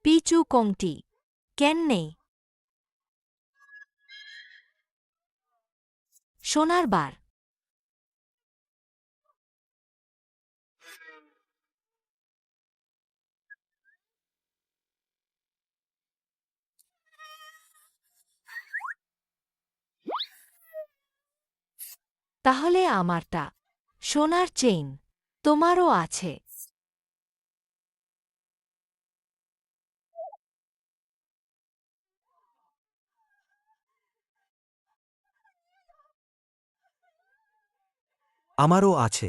Picchu কোংটি কেন নেই সোনার বার তাহলে আমারটা সোনার চেইন তোমারও আছে আমারও আছে।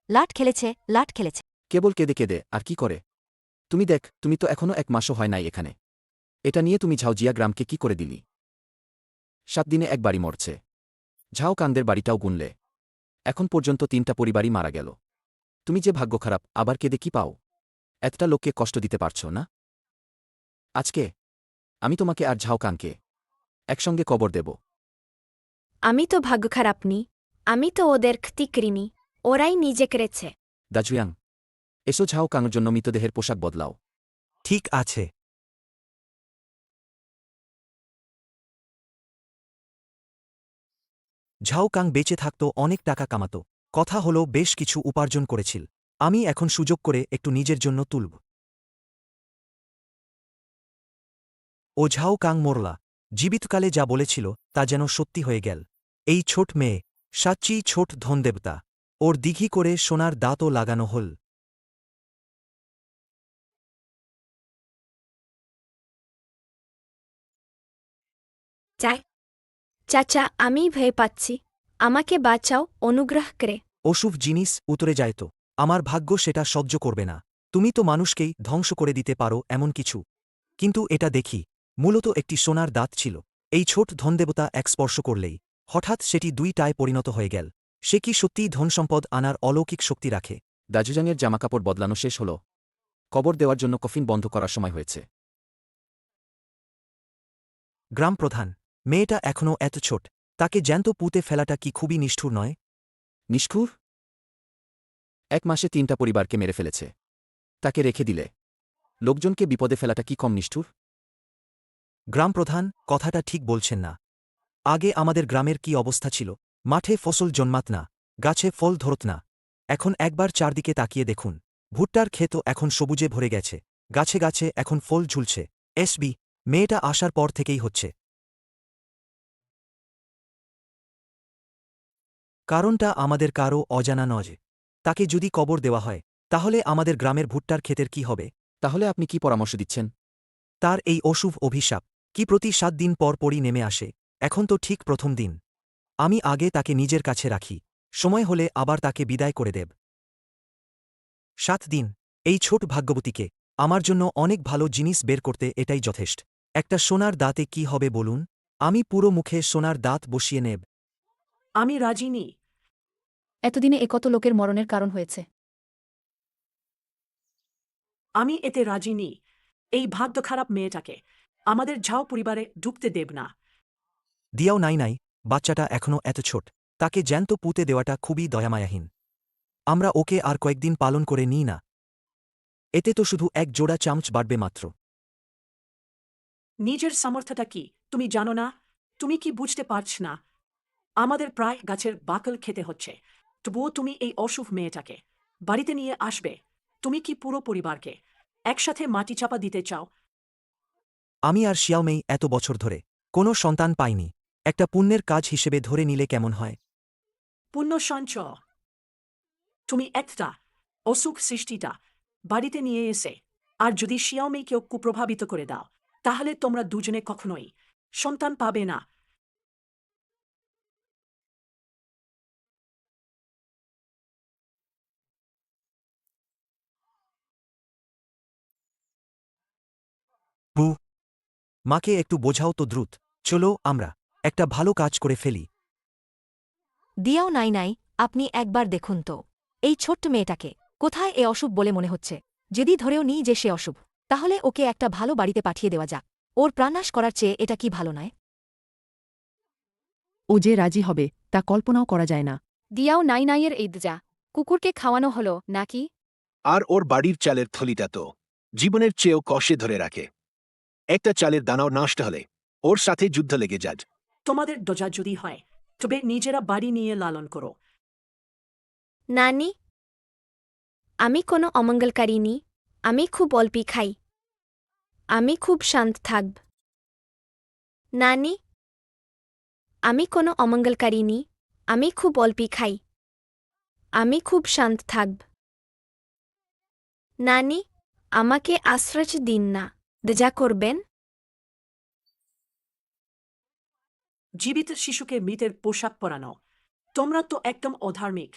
লাট খেলেছে লাট খেলেছে কেবল কেঁদে কেঁদে আর কি করে? তুমি দেখ, তুমি তো এখনও 1 মাসও হয় নাই এখানে। এটা নিয়ে তুমি ঝাউজিয়া গ্রামকে কি করে দিলি? 7 দিনে এক বাড়ি মরছে। ঝাও কান্দের বাড়িটাও গুনলে এখন পর্যন্ত 3টা পরিবারই মারা গেল। তুমি যে ভাগ্য খারাপ, আবার কেঁদে কি পাও? এতটা লোককে কষ্ট দিতে পারছ না? আজকে আমি তোমাকে আর ঝাও কানকে একসঙ্গে কবর দেব। আমি তো ভাগ্য খারাপ নি, আমি তো ওদের ক্ষতি করিনি, ওরাই নিজে করেছে। দাজুয়াং, এসো ঝাও কাঙের জন্য মৃতদেহের পোশাক বদলাও। ঠিক আছে। ঝাউকাং বেঁচে থাকত, অনেক টাকা কামাত, কথা হলো বেশ কিছু উপার্জন করেছিল। আমি এখন সুযোগ করে একটু নিজের জন্য তুলব। ও ঝাউকাং মরলা, জীবিতকালে যা বলেছিল তা যেন সত্যি হয়ে গেল। এই ছোট মেয়ে সাচ্চি ছোট ধনদেবতা, ওর দিঘি করে সোনার দাঁতও লাগানো হল। চাই চাচা, আমি ভয় পাচ্ছি, আমাকে বাঁচাও অনুগ্রহ করে। অশুভ জিনিস উতরে যায় তো, আমার ভাগ্য সেটা সহ্য করবে না। তুমি তো মানুষকেই ধ্বংস করে দিতে পারো এমন কিছু। কিন্তু এটা দেখি মূলত একটি সোনার দাঁত ছিল। এই ছোট ধনদেবতা এক স্পর্শ করলেই হঠাৎ সেটি 2টায় পরিণত হয়ে গেল। সে কি সত্যিই ধনসম্পদ আনার অলৌকিক শক্তি রাখে? দাজুজাংয়ের জামাকাপড় বদলানো শেষ হল। কবর দেওয়ার জন্য কফিন বন্ধ করার সময় হয়েছে। গ্রাম প্রধান, মেয়েটা এখনও এত ছোট, তাকে জ্যান্ত পুঁতে ফেলাটা কি খুবই নিষ্ঠুর নয়? নিষ্ঠুর? 1 মাসে 3টা পরিবারকে মেরে ফেলেছে, তাকে রেখে দিলে লোকজনকে বিপদে ফেলাটা কি কম নিষ্ঠুর? গ্রাম প্রধান কথাটা ঠিক বলছেন না। আগে আমাদের গ্রামের কি অবস্থা ছিল? মাঠে ফসল জন্মাত না, গাছে ফল ধরত না। এখন একবার চারদিকে তাকিয়ে দেখুন, ভুট্টার ক্ষেতও এখন সবুজে ভরে গেছে, গাছে গাছে এখন ফল ঝুলছে। এসবি মেয়েটা আসার পর থেকেই হচ্ছে। কারণটা আমাদের কারও অজানা নয়। তাকে যদি কবর দেওয়া হয় তাহলে আমাদের গ্রামের ভুট্টার ক্ষেতের কি হবে? তাহলে আপনি কি পরামর্শ দিচ্ছেন? তার এই অশুভ অভিশাপ কি প্রতি 7 দিন পর পরই নেমে আসে? এখন তো ঠিক প্রথম দিন। আমি আগে তাকে নিজের কাছে রাখি, সময় হলে আবার তাকে বিদায় করে দেব। 7 দিন, এই ছোট ভাগ্যবতীকে আমার জন্য অনেক ভালো জিনিস বের করতে এটাই যথেষ্ট। একটা সোনার দাঁতে কি হবে বলুন? আমি পুরো মুখে সোনার দাঁত বসিয়ে নেব। আমি রাজি নি। এতদিনে কত লোকের মরণের কারণ হয়েছে। আমি এতে রাজি নি। এই ভাগ্য খারাপ মেয়েটাকে আমাদের ঝাও পরিবারে ঢুকতে দেব না। দিয়াও নাই নাই, বাচ্চাটা এখনও এত ছোট, তাকে জ্যান্ত পুঁতে দেওয়াটা খুবই দয়ামায়াহীন। আমরা ওকে আর কয়েকদিন পালন করে নিই না। এতে তো শুধু এক জোড়া চামচ বাড়বে মাত্র। নিজের সামর্থ্যটা কি তুমি জানো না? তুমি কি বুঝতে পারছ না? আমাদের প্রায় গাছের বাকল খেতে হচ্ছে, তবুও তুমি এই অশুভ মেয়েটাকে বাড়িতে নিয়ে আসবে? তুমি কি পুরো পরিবারকে একসাথে মাটি চাপা দিতে চাও? আমি আর শিয়াওমেই এত বছর ধরে কোনো সন্তান পাইনি, একটা পুণ্যের কাজ হিসেবে ধরে নিলে কেমন হয়? পুণ্য সঞ্চয়। তুমি একটা অসুখ সৃষ্টিটা বাড়িতে নিয়ে এসে আর যদি শিয়াওমেইকেও কুপ্রভাবিত করে দাও, তাহলে তোমরা দুজনে কখনোই সন্তান পাবে না। বু, মাকে একটু বোঝাও তো দ্রুত। চলো আমরা একটা ভালো কাজ করে ফেলি। দিয়াও নাই নাই, আপনি একবার দেখুন তো এই ছোট্ট মেয়েটাকে, কোথায় এ অশুভ বলে মনে হচ্ছে। যদি ধরেও নিই যে সে অশুভ, তাহলে ওকে একটা ভালো বাড়িতে পাঠিয়ে দেওয়া যাক। ওর প্রাণনাশ করার চেয়ে এটা কি ভালো নয়? ও যে রাজি হবে তা কল্পনাও করা যায় না। দিয়াও নাইনাইয়ের ঈদ যা কুকুরকে খাওয়ানো হলো নাকি? আর ওর বাড়ির চালের থলিটা তো জীবনের চেয়েও কষে ধরে রাখে। একটা চালের দানাও নষ্ট হলে ওর সাথে যুদ্ধ লেগে যায়। তোমাদের দজা যদি হয় তবে নিজেরা বাড়ি নিয়ে লালন করো। নানি আমি কোনো অমঙ্গলকারী নি, আমি খুব অল্পই খাই, আমি খুব শান্ত থাকব। নানি আমি কোনো অমঙ্গলকারী নি, আমি খুব অল্পই খাই, আমি খুব শান্ত থাকব। নানি আমাকে আশ্রয় দিন না, দয়া করবেন। জীবিত শিশুকে মৃতের পোশাক পরানো, তোমরা তো একদম অধার্মিক।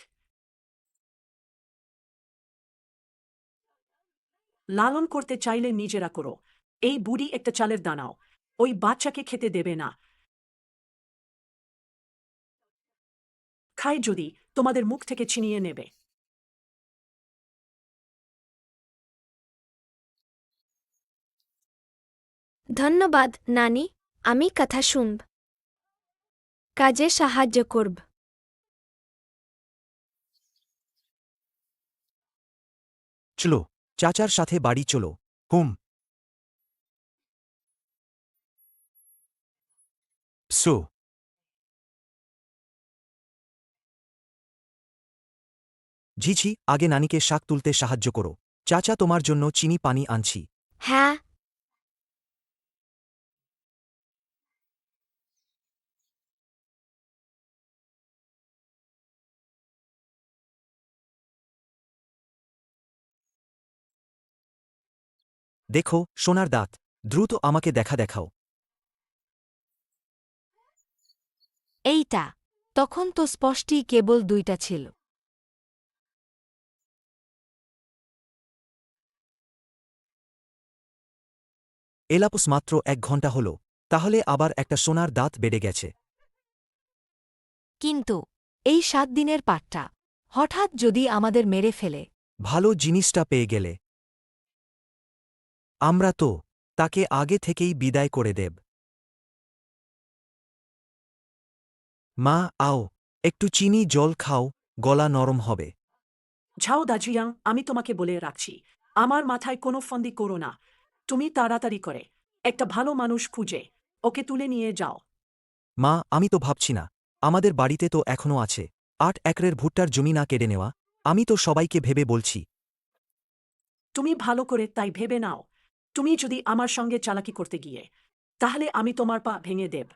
লালন করতে চাইলে নিজেরা করো। এই বুড়ি একটা চালের দানাও ওই বাচ্চাকে খেতে দেবে না। খায় যদি তোমাদের মুখ থেকে ছিনিয়ে নেবে। ধন্যবাদ নানি, আমি কথা শুনব, কাজে সাহায্য করব। চলো চাচার সাথে বাড়ি চলো। হুম। সো ঝিঝি আগে নানিকে শাক তুলতে সাহায্য করো। চাচা তোমার জন্য চিনি পানি আনছি। হ্যাঁ। দেখো সোনার দাঁত, দ্রুত আমাকে দেখাও। এইটা তখন তো স্পষ্টই কেবল 2টা ছিল। এলাপস মাত্র 1 ঘন্টা হল, তাহলে আবার একটা সোনার দাঁত বেড়ে গেছে। কিন্তু এই 7 দিনের পাটটা হঠাৎ যদি আমাদের মেরে ফেলে। ভালো জিনিসটা পেয়ে গেলে আমরা তো তাকে আগে থেকেই বিদায় করে দেব। মা আও, একটু চিনি জল খাও, গলা নরম হবে। ঝাও দাজিয়াং, আমি তোমাকে বলে রাখছি, আমার মাথায় কোনো ফন্দি করো না। তুমি তাড়াতাড়ি করে একটা ভালো মানুষ খুঁজে ওকে তুলে নিয়ে যাও। মা আমি তো ভাবছি না, আমাদের বাড়িতে তো এখনও আছে 8 একরের ভুট্টার জমি না কেড়ে নেওয়া। আমি তো সবাইকে ভেবে বলছি। তুমি ভালো করে তাই ভেবে নাও। তুমি যদি আমার সঙ্গে চালাকি করতে গিয়ে, তাহলে আমি তোমার পা ভেঙে দেব।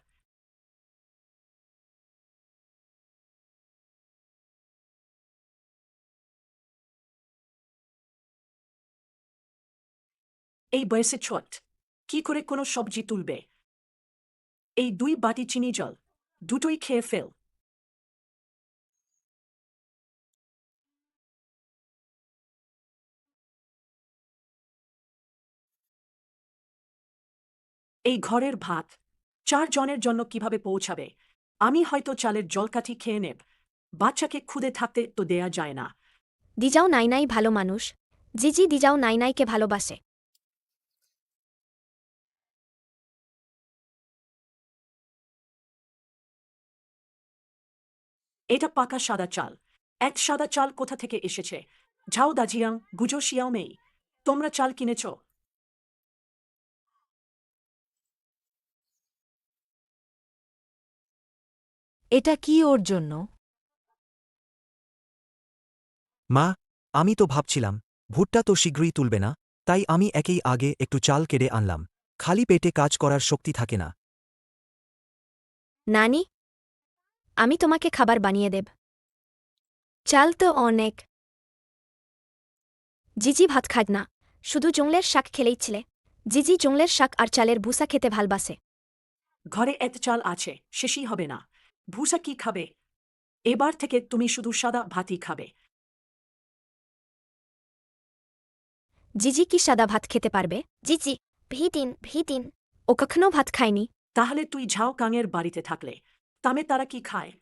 এই বয়সে ছোট কি করে কোনো সবজি তুলবে? এই 2 বাটি চিনি জল দুটোই খেয়ে ফেল। এই ঘরের ভাত 4 জনের জন্য কিভাবে পৌঁছাবে? আমি হয়তো চালের জলকাঠি খেয়ে নেব। বাচ্চাকে ক্ষুদে থাকতে তো দেয়া যায় না। দিজাও নাইনাই ভালো মানুষ, জিজি দিজাও নাইনাইকে ভালোবাসে। এটা পাকা সাদা চাল। এক সাদা চাল কোথা থেকে এসেছে? ঝাও দাজিয়াং, গুজো শিয়াও মেই, তোমরা চাল কিনেছ? এটা কি ওর জন্য? মা আমি তো ভাবছিলাম ভুট্টা তো শীঘ্রই তুলবে না, তাই আমি একেই আগে একটু চাল কেড়ে আনলাম। খালি পেটে কাজ করার শক্তি থাকে না। নানি আমি তোমাকে খাবার বানিয়ে দেব। চাল তো অনেক। জিজি ভাত খায় না, শুধু জংলের শাক খেলেই ছিলে। জিজি জংলের শাক আর চালের ভুসা খেতে ভালবাসে। ঘরে এত চাল আছে, শেষই হবে না। ভুসা কি খাবে? এবার থেকে তুমি শুধু সাদা ভাতই খাবে। জিজি কি সাদা ভাত খেতে পারবে? জিজি ভিদিন ও কখনো ভাত খায়নি। তাহলে তুই ঝাও কাঙের বাড়িতে থাকলে তামে তারা কি খায়?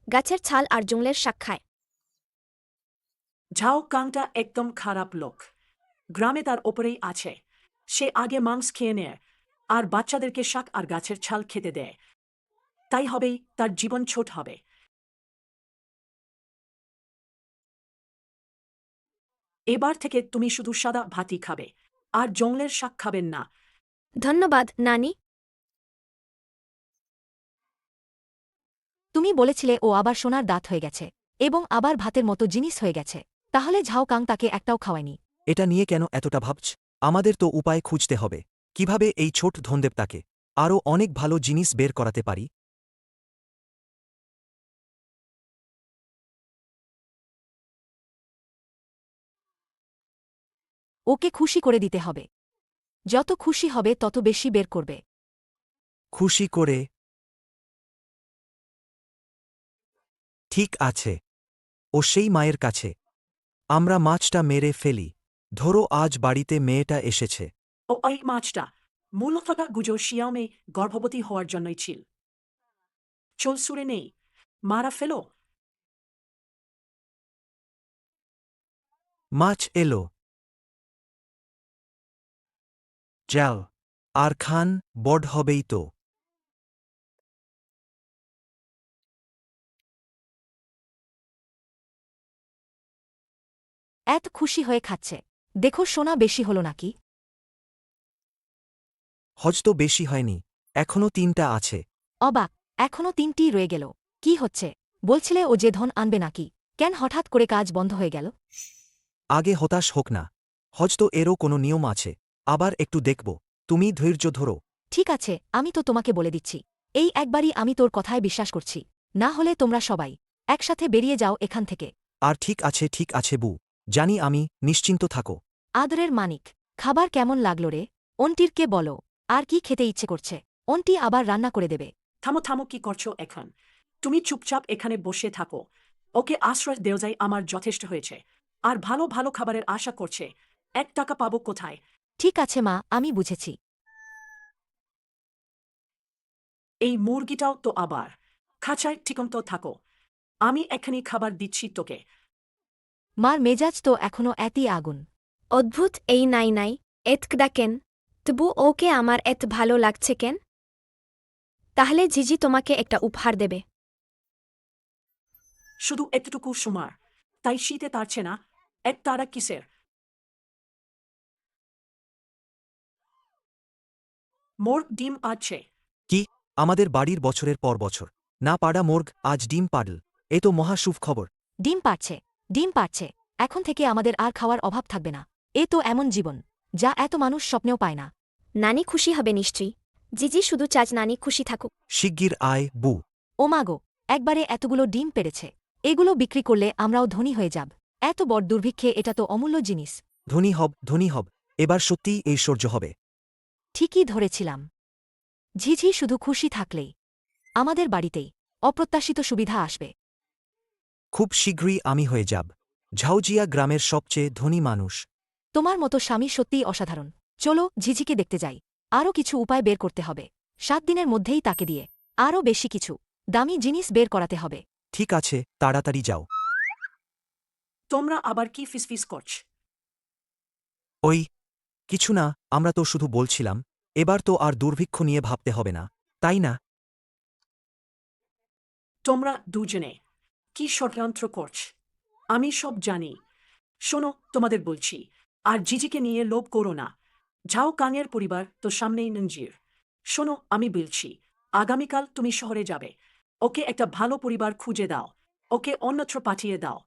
গাছের ছাল আর জংলের শাক খায়। ঝাও কাংটা একদম খারাপ লোক। গ্রামে তার ওপরেই আছে। সে আগে মাংস খেয়ে নেয়, আর বাচ্চাদেরকে শাক আর গাছের ছাল খেতে দেয়। তাই হবেই তার জীবন ছোট হবে। এবার থেকে তুমি শুধু সাদা ভাতই খাবে, আর জঙ্গলের শাক খাবেন না। ধন্যবাদ নানি। তুমি বলেছিলে ও আবার সোনার দাঁত হয়ে গেছে এবং আবার ভাতের মতো জিনিস হয়ে গেছে, তাহলে ঝাউকাং তাকে একটাও খাওয়ায়নি। এটা নিয়ে কেন এতটা ভাবছ? আমাদের তো উপায় খুঁজতে হবে কিভাবে এই ছোট ধনদেবতাকে আরও অনেক ভালো জিনিস বের করাতে পারি। ওকে খুশি করে দিতে হবে। যত খুশি হবে তত বেশি বের করবে। খুশি করে? ঠিক আছে, ও সেই মায়ের কাছে। আমরা মাছটা মেরে ফেলি। ধরো আজ বাড়িতে মেয়েটা এসেছে। ও ওই মাছটা মূলত গুজো শিয়ামে গর্ভবতী হওয়ার জন্যই ছিল। চল সুরে নেই, মারা ফেলো। মাছ এলো। যাও, আর খান, বড় হবেই তো। এত খুশি হয়ে খাচ্ছে, দেখো সোনা বেশি হলো নাকি? হজ তো বেশি হয়নি, এখনও 3টা আছে। অবাক, এখনও 3টি রয়ে গেল। কি হচ্ছে? বলছিলে ও যে ধন আনবে নাকি, কেন হঠাৎ করে কাজ বন্ধ হয়ে গেল? আগে হতাশ হোক না, হজ তো এরও কোনো নিয়ম আছে। আবার একটু দেখব, তুমি ধৈর্য ধরো। ঠিক আছে, আমি তো তোমাকে বলে দিচ্ছি, এই একবারই আমি তোর কথায় বিশ্বাস করছি, না হলে তোমরা সবাই একসাথে বেরিয়ে যাও এখান থেকে। আর ঠিক আছে বু, জানি আমি, নিশ্চিন্ত থাকো। আদরের মানিক, খাবার কেমন লাগলো রে? অন্টিরকে বলো, আর কি খেতে ইচ্ছে করছে, অন্টি আবার রান্না করে দেবে। থামো থামো, কি করছো এখন? তুমি চুপচাপ এখানে বসে থাকো। ওকে আশ্রয় দেওয়া যায় আমার যথেষ্ট হয়েছে। আর ভালো ভালো খাবারের আশা করছে, 1 টাকা পাবো কোথায়? ঠিক আছে মা, আমি বুঝেছি। এই মুরগিটাও তো আবার। খাঁচায় ঠিকমতো থাকো, আমি এখানে খাবার দিচ্ছি তোকে। মার মেজাজ তো এখনও এতই আগুন। অদ্ভুত এই নাই নাই, এতকদা কেন? তবু ওকে আমার এত ভালো লাগছে কেন? তাহলে ঝিঝি তোমাকে একটা উপহার দেবে। শুধু এতটুকু সুমার, তাই শীতে তারছে না। তারা কিসের? মোর্গ ডিম পাচ্ছে। কি? আমাদের বাড়ির বছরের পর বছর না পাড়া মোর্গ আজ ডিম পাড়ল, এ তো মহা শুভ খবর। ডিম পাড়ছে, ডিম পাড়ছে, এখন থেকে আমাদের আর খাওয়ার অভাব থাকবে না। এ তো এমন জীবন যা এত মানুষ স্বপ্নেও পায় না। নানি খুশি হবে নিশ্চয়ই। জিজি শুধু চাজ নানি খুশি থাকুক। শিগগির আয় বু। ওমাগো, একবারে এতগুলো ডিম পেড়েছে, এগুলো বিক্রি করলে আমরাও ধনী হয়ে যাব। এত বড় দুর্ভিক্ষে এটা তো অমূল্য জিনিস। ধনী হব, এবার সত্যিই ঐশ্বর্য হবে। ঠিকই ধরেছিলাম। ঝিঝি শুধু খুশি থাকলেই আমাদের বাড়িতেই অপ্রত্যাশিত সুবিধা আসবে। খুব শীঘ্রই আমি হয়ে যাব ঝাউজিয়া গ্রামের সবচেয়ে ধনী মানুষ। তোমার মতো স্বামী সত্যিই অসাধারণ। চলো ঝিঝিকে দেখতে যাই, আরও কিছু উপায় বের করতে হবে। 7 দিনের মধ্যেই তাকে দিয়ে আরও বেশি কিছু দামি জিনিস বের করাতে হবে। ঠিক আছে, তাড়াতাড়ি যাও। তোমরা আবার কি ফিসফিস করছ? ওই কিছু না, আমরা তো শুধু বলছিলাম, এবার তো আর দুর্ভিক্ষ নিয়ে ভাবতে হবে না, তাই না? তোমরা দুজনে কি ষড়যন্ত্র করছ? আমি সব জানি। শোনো, তোমাদের বলছি, আর জিজিকে নিয়ে লোভ করো না। ঝাও কাঙের পরিবার তো সামনেই নঞ্জির। শোনো, আমি বলছি, আগামীকাল তুমি শহরে যাবে। ওকে একটা ভালো পরিবার খুঁজে দাও, ওকে অন্যত্র পাঠিয়ে দাও।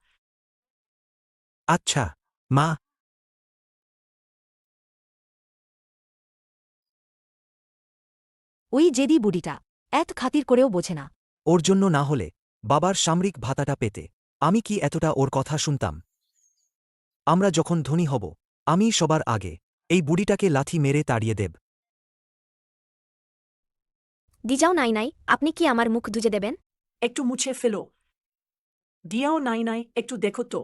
আচ্ছা মা। ওই জেদি বুড়িটা এত খাতির করেও বোঝে না। ওর জন্য না হলে বাবার সামরিক ভাতাটা পেতে আমি কি এতটা ওর কথা শুনতাম? আমরা যখন ধনী হব, আমি সবার আগে এই বুড়িটাকে লাথি মেরে তাড়িয়ে দেব। দিজাও নাই নাই, আপনি কি আমার মুখ ধুজে দেবেন? একটু মুছে ফেলো। দিয়াও নাই নাই, একটু দেখো তো।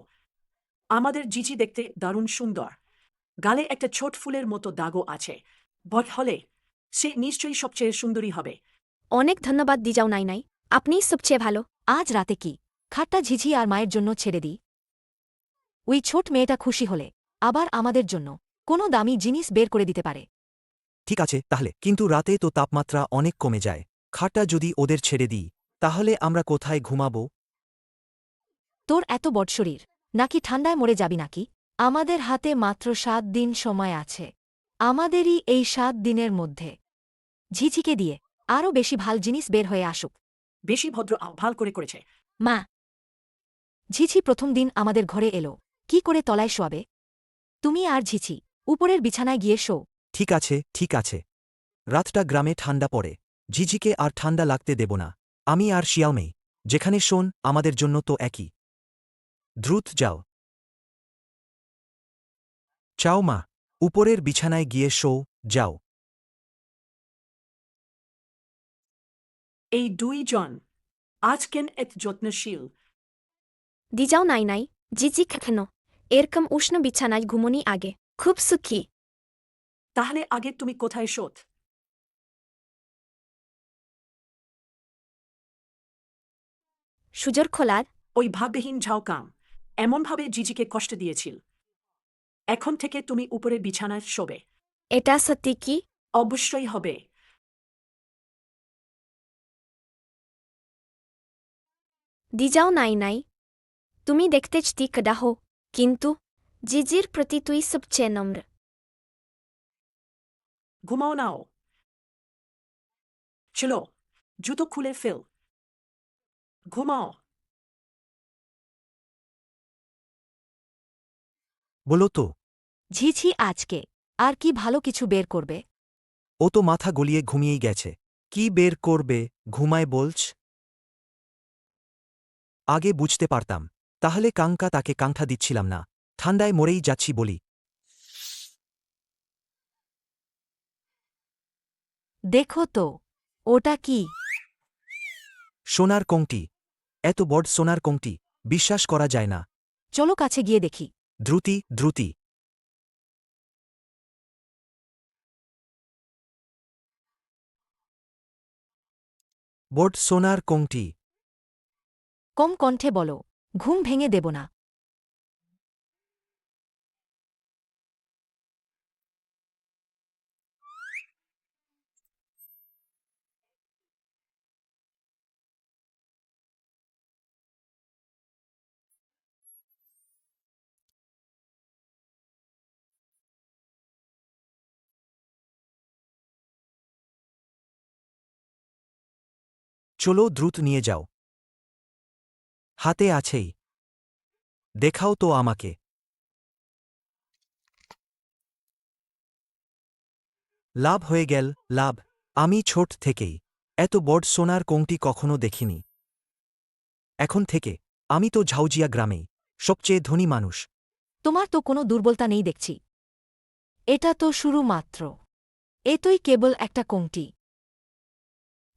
আমাদের জিজি দেখতে দারুণ সুন্দর। গালে একটা ছোট ফুলের মতো দাগও আছে। বট হলে সে নিশ্চয়ই সবচেয়ে সুন্দরী হবে। অনেক ধন্যবাদ দিজাও নাই নাই, আপনিই সবচেয়ে ভালো। আজ রাতে কি খাটটা ঝিঝি আর মায়ের জন্য ছেড়ে দিই? ওই ছোট মেয়েটা খুশি হলে আবার আমাদের জন্য কোনো দামি জিনিস বের করে দিতে পারে। ঠিক আছে তাহলে, কিন্তু রাতে তো তাপমাত্রা অনেক কমে যায়। খাটটা যদি ওদের ছেড়ে দিই তাহলে আমরা কোথায় ঘুমাবো? তোর এত বড় শরীর, নাকি ঠান্ডায় মরে যাবি নাকি? আমাদের হাতে মাত্র 7 দিন সময় আছে। আমাদেরই এই 7 দিনের মধ্যে ঝিঝিকে দিয়ে আরও বেশি ভাল জিনিস বের হয়ে আসুক। বেশি ভদ্র ভাল করে করেছে। মা, ঝিঝি প্রথম দিন আমাদের ঘরে এলো, কি করে তলায় শোয়াবে? তুমি আর ঝিঝি উপরের বিছানায় গিয়ে শো। ঠিক আছে ঠিক আছে। রাতটা গ্রামে ঠান্ডা পড়ে, ঝিঝিকে আর ঠান্ডা লাগতে দেব না। আমি আর শিয়ালমেই যেখানে শোন আমাদের জন্য তো একই। দ্রুত যাও। চাও মা, উপরের বিছানায় গিয়ে শো, যাও। এই 2 জন আজ কেন এত যত্নশীল? দিজাও নাই নাই, জিজি কেন এরকম উষ্ণ বিছানায় ঘুমনি আগে খুব সুখী। তাহলে আগে তুমি কোথায় শোত? সুজোর খোলার ওই ভাববিহীন ঝাউকাম এমনভাবে জিজিকে কষ্ট দিয়েছিল। এখন থেকে তুমি উপরে বিছানায় শোবে। এটা সত্যি কি? অবশ্যই হবে। দিজাও নাই নাই, তুমি দেখতে ঠিক দাহো, কিন্তু জিজির প্রতি তুই সবচেয়ে নম্র। ঘুমাও নাও। চলো, জুতো খুলে ফেল। ঘুমাও। বলো তো। ঝিঝি আজকে আর কি ভালো কিছু বের করবে? ও তো মাথা গলিয়ে ঘুমিয়েই গেছে। কি বের করবে, ঘুমায় বলছ? আগে বুঝতে পারতাম, তাহলে কাঙ্কা তাকে কাঙ্ক্ষা দিচ্ছিলাম না, ঠান্ডায় মরেই যাচ্ছি বলি। দেখো তো, ওটা কি? সোনার কংটি। এত বড় সোনার কংটি, বিশ্বাস করা যায় না। চলো কাছে গিয়ে দেখি। দ্রুতি দ্রুতি। বড় সোনার কংটি। কম কণ্ঠে বলো, ঘুম ভেঙে দেব না। চলো দ্রুত নিয়ে যাও। হাতে আছেই। দেখাও তো আমাকে। লাভ হয়ে গেল, লাভ। আমি ছোট থেকেই এত বড় সোনার কংটি কখনো দেখিনি। এখন থেকে আমি তো ঝাউজিয়া গ্রামেই সবচেয়ে ধনী মানুষ। তোমার তো কোনো দুর্বলতা নেই দেখছি। এটা তো শুরু মাত্র। এতই কেবল একটা কংটি।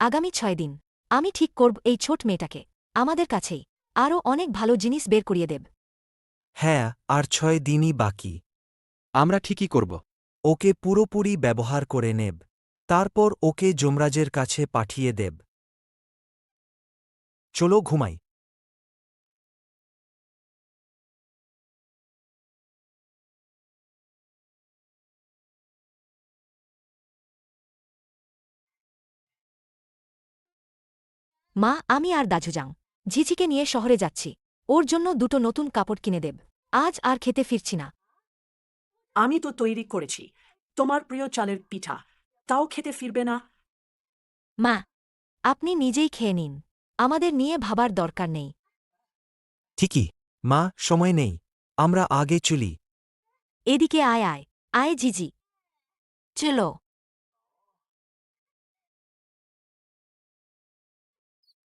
আগামী 6 দিন আমি ঠিক করব এই ছোট মেয়েটাকে আমাদের কাছেই আরও অনেক ভালো জিনিস বের করিয়ে দেব। হ্যাঁ, আর 6 দিনই বাকি। আমরা ঠিকই করব। ওকে পুরোপুরি ব্যবহার করে নেব, তারপর ওকে যমরাজের কাছে পাঠিয়ে দেব। চলো ঘুমাই। মা, আমি আর দাজু যাং ঝিঝিকে নিয়ে শহরে যাচ্ছি। ওর জন্য 2টো নতুন কাপড় কিনে দেব। আজ আর খেতে ফিরছি না। আমি তো তৈরি করেছি তোমার প্রিয় চালের পিঠা, তাও খেতে ফিরবে না? মা, আপনি নিজেই খেয়ে নিন, আমাদের নিয়ে ভাবার দরকার নেই। ঠিকই মা, সময় নেই, আমরা আগে চলি। এদিকে আয় আয়, আয় ঝিঝি, চলো।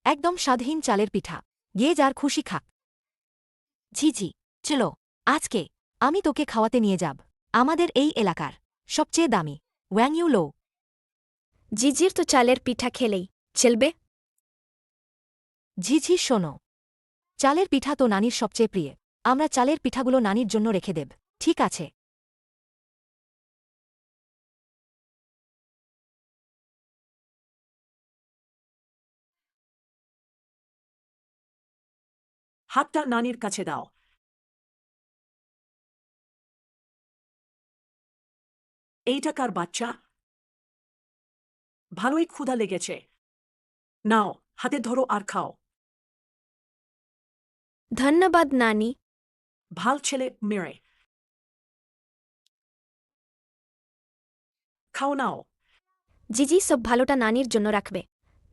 একদম স্বাদহীন চালের পিঠা, গিয়ে যার খুশি খাক। ঝিঝি, চলো, আজকে আমি তোকে খাওয়াতে নিয়ে যাব আমাদের এই এলাকার সবচেয়ে দামি ওয়াংইউ লো। জিজির তো চালের পিঠা খেলেই চলবে। ঝিঝি শোনো, চালের পিঠা তো নানির সবচেয়ে প্রিয়। আমরা চালের পিঠাগুলো নানির জন্য রেখে দেব, ঠিক আছে? হাতটা নানির কাছে দাও। এইটা কার বাচ্চা? ভালোই ক্ষুধা লেগেছে। নাও, হাতে ধরো আর খাও। ধন্যবাদ নানি। ভাল ছেলে মেয়ে। খাও নাও। জিজি সব ভালোটা নানির জন্য রাখবে।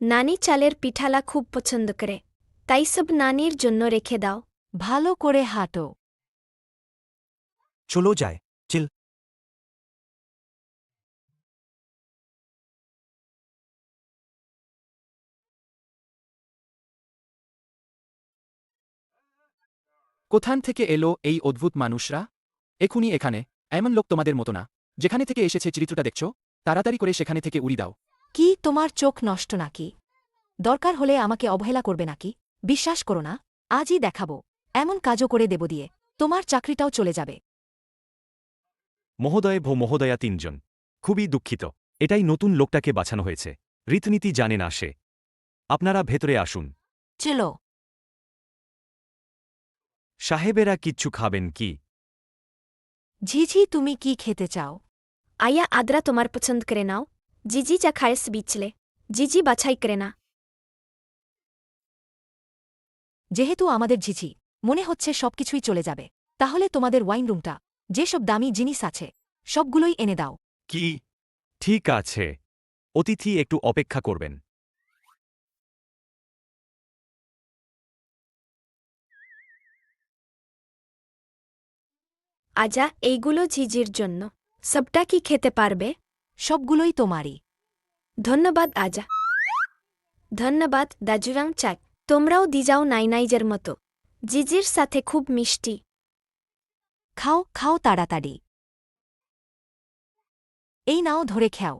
নানি চালের পিঠালা খুব পছন্দ করে, তাই সব নানির জন্য রেখে দাও। ভালো করে হাঁটো। চলো যায়, চিল। কোথান থেকে এলো এই অদ্ভুত মানুষরা? এখুনি এখানে। এমন লোক তোমাদের মতো না। যেখানে থেকে এসেছে চরিত্রটা দেখছো, তাড়াতাড়ি করে সেখানে থেকে উড়ি দাও। কি তোমার চোখ নষ্ট নাকি? দরকার হলে আমাকে অবহেলা করবে নাকি? বিশ্বাস করো না, আজই দেখাবো। এমন কাজও করে দেব দিয়ে তোমার চাকরিটাও চলে যাবে। মহোদয় ভো মহোদয়া তিনজন। খুবই দুঃখিত। এটাই নতুন লোকটাকে বাছানো হয়েছে। রীতিনীতি জানে না সে। আপনারা ভেতরে আসুন। চলো। সাহেবেরা কিচ্ছু খাবেন কি? ঝিঝি তুমি কি খেতে চাও? আয়া আদ্রা তোমার পছন্দ করে নাও। জিজি যা খায়স বিচলে, জিজি বাছাই করে না। যেহেতু আমাদের ঝিঝি মনে হচ্ছে সবকিছুই চলে যাবে, তাহলে তোমাদের ওয়াইন রুমটা, যেসব দামি জিনিস আছে সবগুলোই এনে দাও। কি? ঠিক আছে। অতিথি একটু অপেক্ষা করবেন। আজা এইগুলো ঝিজির জন্য। সবটা কি খেতে পারবে? সবগুলোই তোমারই। ধন্যবাদ আজা। ধন্যবাদ দাজুরাং চাক। তোমরাও দিজাও নাইনাইজের মতো। জিজির সাথে খুব মিষ্টি। খাও খাও তাড়াতাড়ি। এই নাও ধরে খাও।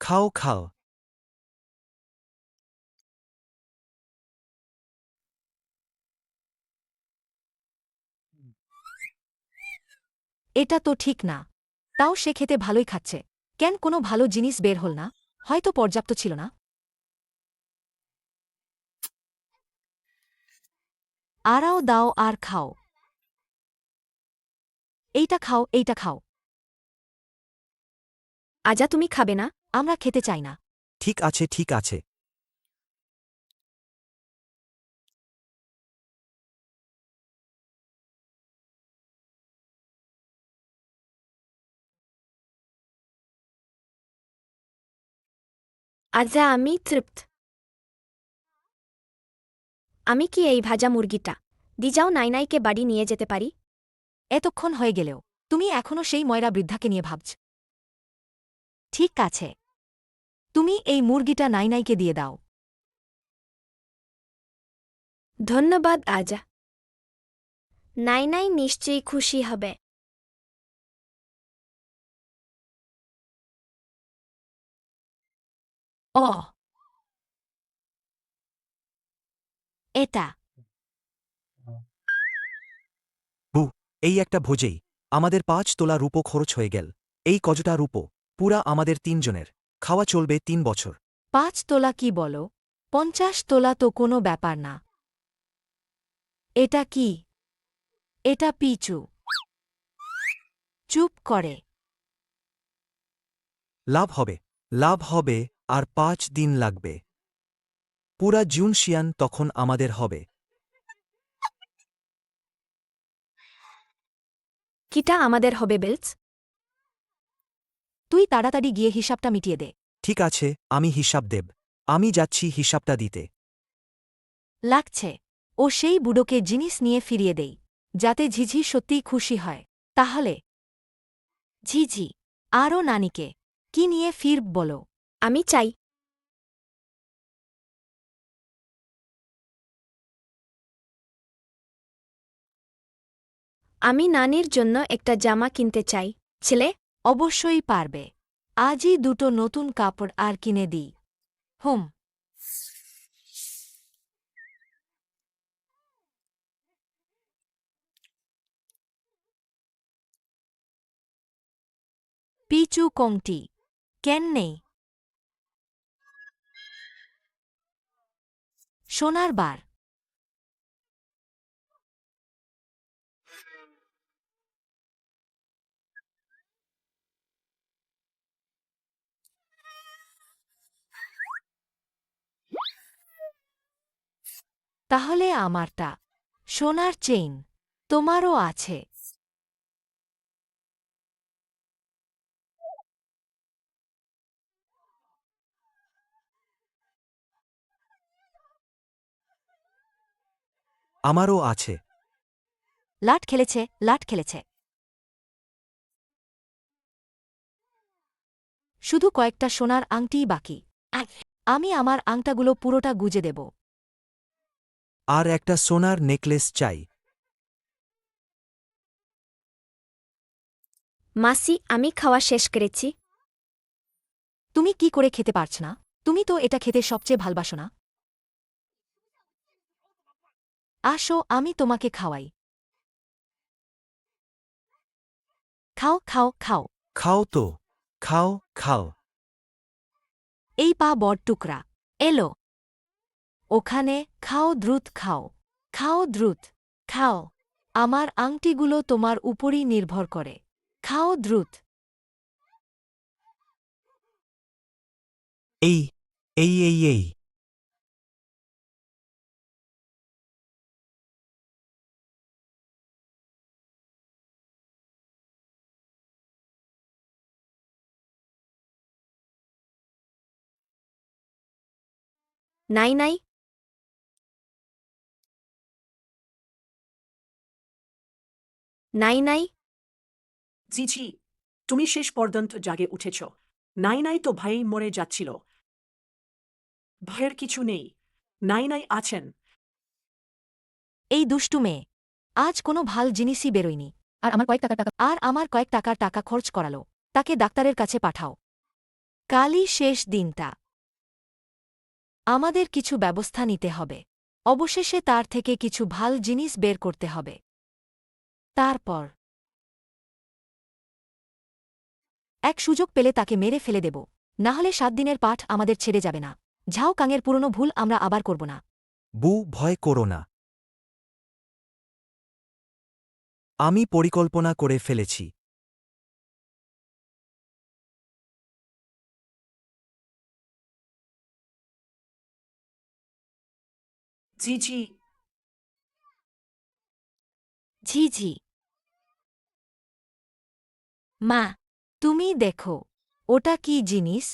খাও খাও। এটা তো ঠিক না। তাও সে খেতে ভালোই খাচ্ছে। কেন কোনো ভালো জিনিস বের হল না? হয়তো পর্যাপ্ত ছিল না। আরাও দাও আর খাও। এইটা খাও, এইটা খাও। আজা তুমি খাবে না? আমরা খেতে চাই না। ঠিক আছে ঠিক আছে। আজা আমি তৃপ্ত। আমি কি এই ভাজা মুরগিটা দিজাও নাইনাইকে বাড়ি নিয়ে যেতে পারি? এতক্ষণ হয়ে গেলেও তুমি এখনও সেই ময়রা বৃদ্ধাকে নিয়ে ভাবছ। ঠিক আছে, তুমি এই মুরগিটা নাইনাইকে দিয়ে দাও। ধন্যবাদ আজা। নাইনাই নিশ্চয়ই খুশি হবে। ও, এটা এই একটা ভোজেই আমাদের ৫ তোলা রূপো খরচ হয়ে গেল। এই কজটা রূপো পুরা আমাদের তিনজনের খাওয়া চলবে ৩ বছর। ৫ তোলা কি বলো? ৫০ তোলা তো কোনো ব্যাপার না। এটা কি? এটা পিচু। চুপ করে। লাভ হবে, লাভ হবে, আর ৫ দিন লাগবে। পুরা জুন শিয়ান তখন আমাদের হবে। কিটা আমাদের হবে বেলস? তুই তাড়াতাড়ি গিয়ে হিসাবটা মিটিয়ে দে। ঠিক আছে, আমি হিসাব দেব। আমি যাচ্ছি হিসাবটা দিতে। লাগছে ও সেই বুড়োকে জিনিস নিয়ে ফিরিয়ে দেই, যাতে ঝিঝি সত্যিই খুশি হয়। তাহলে ঝিঝি আরও নানিকে কি নিয়ে ফির বলো। আমি চাই। আমি নানির জন্য একটা জামা কিনতে চাই। ছেলে, অবশ্যই পারবে। আজই দুটো নতুন কাপড় আর কিনে দিই। হুম। পিচু কোংটি কেন নেই? সোনার বার। তাহলে আমারটা সোনার চেইন তোমারও আছে। আমারও আছে। লাট খেলেছে, লাট খেলেছে। শুধু কয়েকটা সোনার আংটিই বাকি। আমি আমার আংটাগুলো পুরোটা গুজে দেব। আর একটা সোনার নেকলেস চাই। মাসি, আমি খাওয়া শেষ করেছি। তুমি কি করে খেতে পারছ না? তুমি তো এটা খেতে সবচেয়ে ভালবাসো না। আসো, আমি তোমাকে খাওয়াই। খাও, খাও, খাও। খাও তো, খাও, খাও। এই পা বড় টুকরা এলো। ওখানে খাও, দ্রুত খাও। খাও, দ্রুত খাও। আমার আংটিগুলো তোমার উপরই নির্ভর করে। খাও, দ্রুত। এই এই এই এই নাই নাই। নাই নাই। জিজি, তুমি শেষ পর্যন্ত জাগে উঠেছ। নাই নাই তো ভাই মরে যাচ্ছিল। ভয়ের কিছু নেই। নাই নাই আছেন। এই দুষ্টু মেয়ে আজ কোনো ভাল জিনিসই বেরোয়নি। আর আমার কয়েক টাকা আর আমার কয়েক টাকা খরচ করালো। তাকে ডাক্তারের কাছে পাঠাও। কালই শেষ দিনটা। আমাদের কিছু ব্যবস্থা নিতে হবে। অবশেষে তার থেকে কিছু ভাল জিনিস বের করতে হবে। তারপর এক সুযোগ পেলে তাকে মেরে ফেলে দেব। নাহলে 7 দিনের পাঠ আমাদের ছেড়ে যাবে না। ঝাও কাঙের পুরনো ভুল আমরা আবার করব না। বু, ভয় করো না। আমি পরিকল্পনা করে ফেলেছি। জিজি, ঝিঝি মা, তুমি দেখো ওটা কি জিনিস?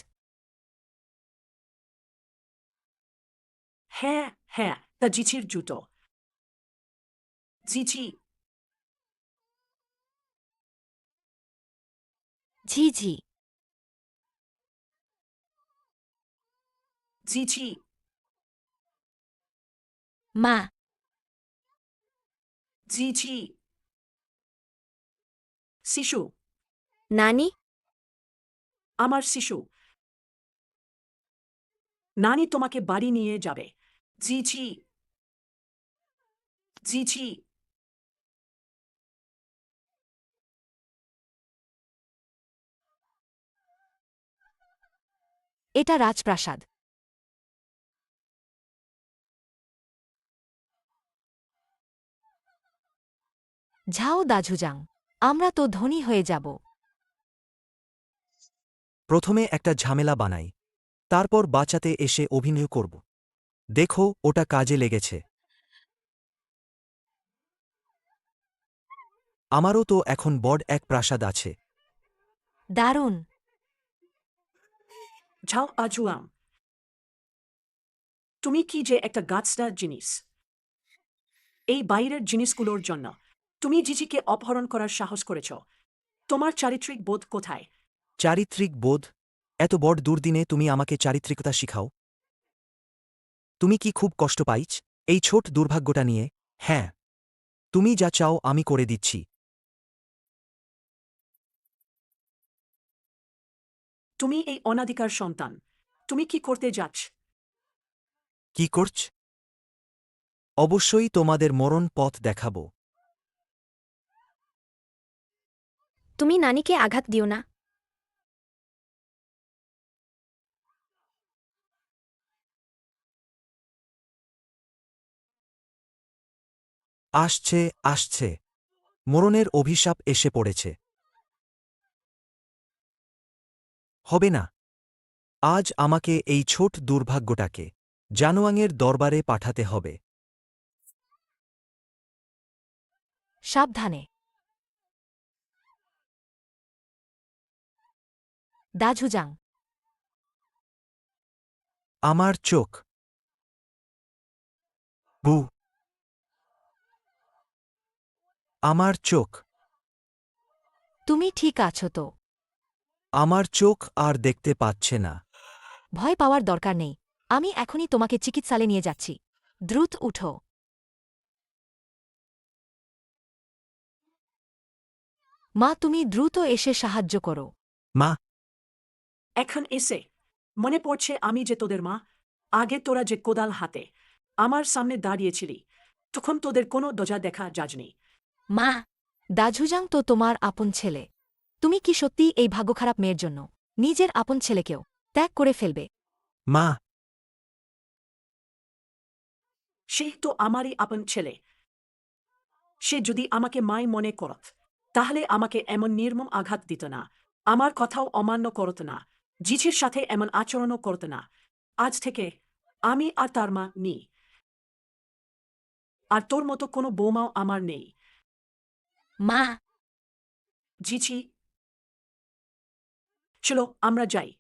হ্যাঁ হ্যাঁ, তা জিজির জুতো। জিজি, ঝিঝি জিজি, মা, জিজি। শিশু, নানি। আমার শিশু। নানি তোমাকে বাড়ি নিয়ে যাবে। জিজি, জিজি। এটা রাজপ্রাসাদ। ঝাও দাঝুজাং, আমরা তো ধনী হয়ে যাব। প্রথমে একটা ঝামেলা বানাই, তারপর বাঁচাতে এসে অভিনয় করব। দেখো, ওটা কাজে লেগেছে। আমারও তো এখন বড় এক প্রাসাদ আছে। দারুণ। ঝাও আজুয়াম, তুমি কি যে একটা গাছটা জিনিস। এই বাইরের জিনিসগুলোর জন্য তুমি জিজিকে অপহরণ করার সাহস করেছ। তোমার চারিত্রিক বোধ কোথায়? চারিত্রিক বোধ? এত বড় দুর্দিনে তুমি আমাকে চারিত্রিকতা শিখাও? তুমি কি খুব কষ্ট পাইছ এই ছোট দুর্ভাগ্যটা নিয়ে? হ্যাঁ, তুমি যা চাও আমি করে দিচ্ছি। তুমি এই অনাধিকার সন্তান। তুমি কি করতে যাচ্ছ? কি করছ? অবশ্যই তোমাদের মরণ পথ দেখাব। তুমি নানিকে আঘাত দিও না। আসছে, আসছে। মরণের অভিশাপ এসে পড়েছে। হবে না। আজ আমাকে এই ছোট দুর্ভাগ্যটাকে জানোয়াংয়ের দরবারে পাঠাতে হবে। সাবধানে। দাঝুজাং। আমার চোখ। বু। আমার চোখ। তুমি ঠিক আছো তো? আমার চোখ আর দেখতে পাচ্ছে না। ভয় পাওয়ার দরকার নেই, আমি এখনই তোমাকে চিকিৎসালয়ে নিয়ে যাচ্ছি। দ্রুত উঠো। মা, তুমি দ্রুত এসে সাহায্য করো। মা। এখন এসে মনে পড়ছে আমি যে তোদের মা। আগে তোরা যে কোদাল হাতে আমার সামনে দাঁড়িয়েছিলি, তখন তোদের কোনো দজা দেখা যায়নি। মা, দাঝুজাং তো তোমার আপন ছেলে। তুমি কি সত্যি এই ভাগ্যখারাপ মেয়ের জন্য নিজের আপন ছেলেকেও ত্যাগ করে ফেলবে? মা। সে তো আমারই আপন ছেলে। সে যদি আমাকে মাই মনে করত, তাহলে আমাকে এমন নির্মম আঘাত দিত না, আমার কথাও অমান্য করত না, জিছির সাথে এমন আচরণও করত না। আজ থেকে আমি আর তার মা নেই, আর তোর মতো কোনো বৌমাও আমার নেই। মা। জিছি, চলো আমরা যাই।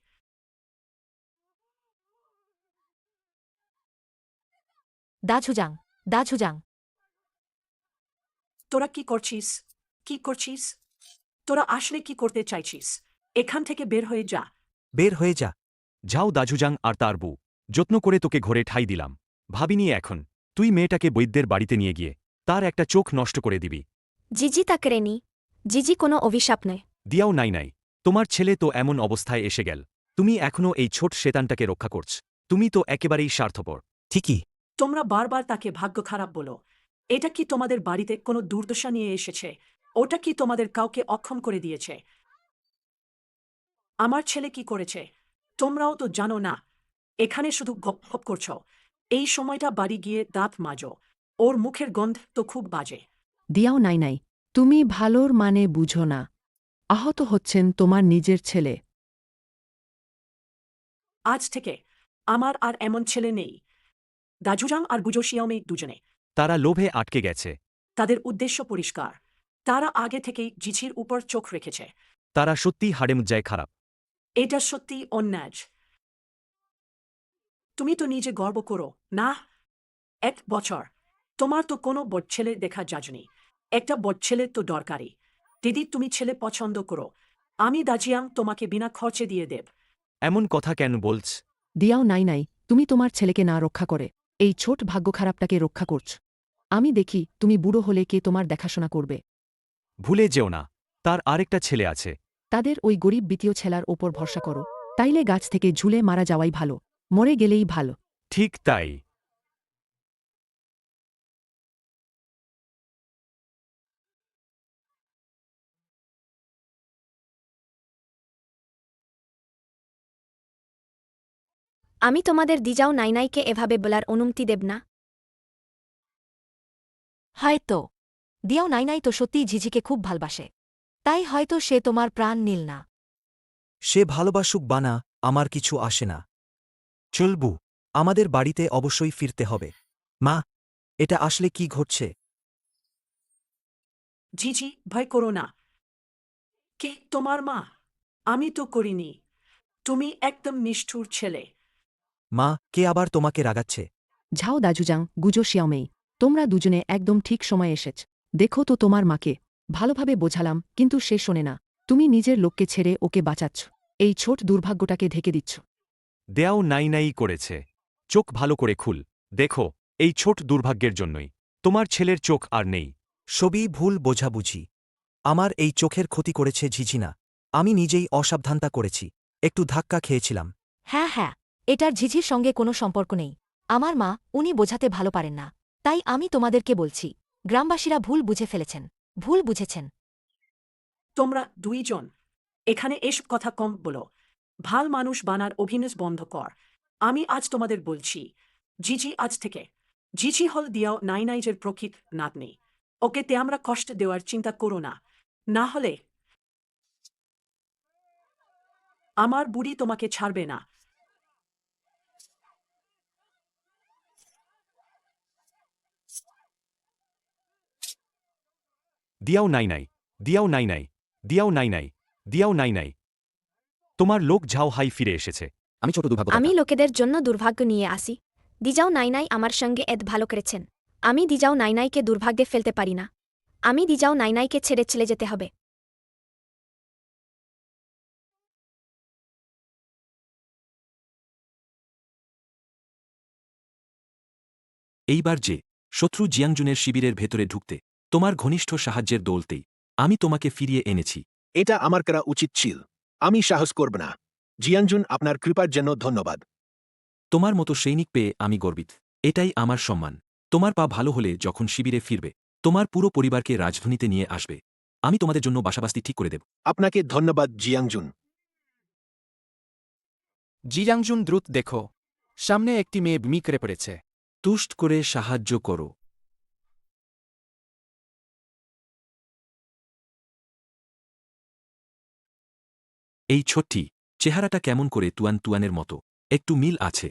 দাঝুজাং, দাঝুজাং। তোরা কি করছিস? কি করছিস? তোরা আসলে কি করতে চাইছিস? এখান থেকে বের হয়ে যা। বের হয়ে যা। যাও দাঝুজাং আর তার বউ, যত্ন করে তোকে ঘরে ঠাই দিলাম। ভাবিনি এখন তুই মেয়েটাকে বৈদ্যের বাড়িতে নিয়ে গিয়ে তার একটা চোখ নষ্ট করে দিবি। জিজি তা করেনি। জিজি কোনো অভিশাপ নয়। দিয়াও নাই, তোমার ছেলে তো এমন অবস্থায় এসে গেল, তুমি এখনও এই ছোট শেতানটাকে রক্ষা করছ। তুমি তো একেবারেই স্বার্থপর। ঠিকই। তোমরা বারবার তাকে ভাগ্য খারাপ বলো। এটা কি তোমাদের বাড়িতে কোনো দুর্দশা নিয়ে এসেছে? ওটা কি তোমাদের কাউকে অক্ষম করে দিয়েছে? আমার ছেলে কি করেছে তোমরাও তো জানো না। এখানে শুধু গপ গপ করছ। এই সময়টা বাড়ি গিয়ে দাঁত মাজো। ওর মুখের গন্ধ তো খুব বাজে। দিয়াও নাই, তুমি ভালোর মানে বুঝো না। আহত হচ্ছেন তোমার নিজের ছেলে। আজ থেকে আমার আর এমন ছেলে নেই। দাজুজাং আর বুজোশিয়াওমি দুজনে। তারা লোভে আটকে গেছে। তাদের উদ্দেশ্য পরিষ্কার। তারা আগে থেকেই জিছির উপর চোখ রেখেছে। তারা সত্যিই হাড়েমুজ্জায় খারাপ। এটা সত্যি অন্যায়। তুমি তো নিজে গর্ব করো না? 1 বছর তোমার তো কোনো বড় ছেলে দেখা যায়নি। একটা বড় ছেলে তো দরকারি। দিদি, তুমি ছেলে পছন্দ করো, আমি দাজিয়াং তোমাকে বিনা খরচে দিয়ে দেব। এমন কথা কেন বলছ? দিয়াও নাই, তুমি তোমার ছেলেকে না রক্ষা করে এই ছোট ভাগ্য খারাপটাকে রক্ষা করছ। আমি দেখি তুমি বুড়ো হলে কে তোমার দেখাশোনা করবে। ভুলে যেও না, তার আরেকটা ছেলে আছে। তাদের ওই গরিব বিতীয় ছেলার ওপর ভরসা করো, তাইলে গাছ থেকে ঝুলে মারা যাওয়াই ভালো, মরে গেলেই ভালো। ঠিক তাই। আমি তোমাদের দিজাও নাইনাইকে এভাবে বলার অনুমতি দেব না। হয়তো দিয়াও নাই তো সত্যিই ঝিঝিকে খুব ভালবাসে, তাই হয়তো সে তোমার প্রাণ নিল না। সে ভালোবাসুক বানা, আমার কিছু আসে না। চলবু, আমাদের বাড়িতে অবশ্যই ফিরতে হবে। মা, এটা আসলে কি ঘটছে? ঝিঝি, ভয় করো না। কে তোমার মা? আমি তো করিনি। তুমি একদম নিষ্ঠুর ছেলে। মা, কে আবার তোমাকে রাগাচ্ছে? ঝাও দাজুজাং, গুজো শিয়াওমেই, তোমরা দুজনে একদম ঠিক সময় এসেছ। দেখো তো তোমার মাকে ভালোভাবে বোঝালাম, কিন্তু সে শোনে না। তুমি নিজের লোককে ছেড়ে ওকে বাঁচাচ্ছ, এই ছোট দুর্ভাগ্যটাকে ঢেকে দিচ্ছ। দেয়াও নাই করেছে। চোখ ভালো করে খুল। দেখো, এই ছোট দুর্ভাগ্যের জন্যই তোমার ছেলের চোখ আর নেই। সবই ভুল বোঝাবুঝি। আমার এই চোখের ক্ষতি করেছে ঝিঝিনা। আমি নিজেই অসাবধানতা করেছি, একটু ধাক্কা খেয়েছিলাম। হ্যাঁ, এটার ঝিঝির সঙ্গে কোনো সম্পর্ক নেই। আমার মা, উনি বোঝাতে ভালো পারেন না, তাই আমি তোমাদেরকে বলছি। গ্রামবাসীরা ভুল বুঝে ফেলেছেন, ভুল বুঝেছেন। তোমরা দুইজন এখানে এসব কথা কম বলো। ভাল মানুষ বানার অভিনয় বন্ধ কর। আমি আজ তোমাদের বলছি, জিজি আজ থেকে জিজি হল দিয়াও নাইনাইজের প্রকৃত নাতনি। ওকে তে আমরা কষ্ট দেওয়ার চিন্তা করো না। না হলে আমার বুড়ি তোমাকে ছাড়বে না। দিয়াও নাই নাই, দিয়াও নাই নাই, দিয়াও নাই নাই, দিয়াও নাই নাই। তোমার লোক ঝাও হাই ফিরে এসেছে। আমি ছোট দুর্ভাগ্য আমি দাতা। লোকেদের জন্য দুর্ভাগ্য নিয়ে আসি। দিজাও নাইনাই আমার সঙ্গে এত ভালো করেছেন। আমি দিজাও নাইনাইকে দুর্ভাগ্যে ফেলতে পারি না। আমি দিজাও নাইনাইকে ছেড়ে চলে যেতে হবে। এইবার যে শত্রু জিয়াংজুনের শিবিরের ভেতরে ঢুকতে তোমার ঘনিষ্ঠ সাহায্যের দৌলতেই আমি তোমাকে ফিরিয়ে এনেছি। এটা আমার করা উচিত ছিল। আমি সাহস করব না। জিয়াংজুন, আপনার কৃপার জন্য ধন্যবাদ। তোমার মতো সৈনিক পেয়ে আমি গর্বিত। এটাই আমার সম্মান। তোমার পা ভালো হলে যখন শিবিরে ফিরবে তোমার পুরো পরিবারকে রাজধানীতে নিয়ে আসবে। আমি তোমাদের জন্য বাসাবাস্তি ঠিক করে দেব। আপনাকে ধন্যবাদ জিয়াংজুন। জিয়াংজুন দ্রুত দেখো, সামনে একটি মেয়ে বিমি করে পড়েছে। তুষ্ট করে সাহায্য করো। এই ছোট্টি চেহারাটা কেমন করে তুয়ান তুয়ানের মতো, একটু মিল আছে।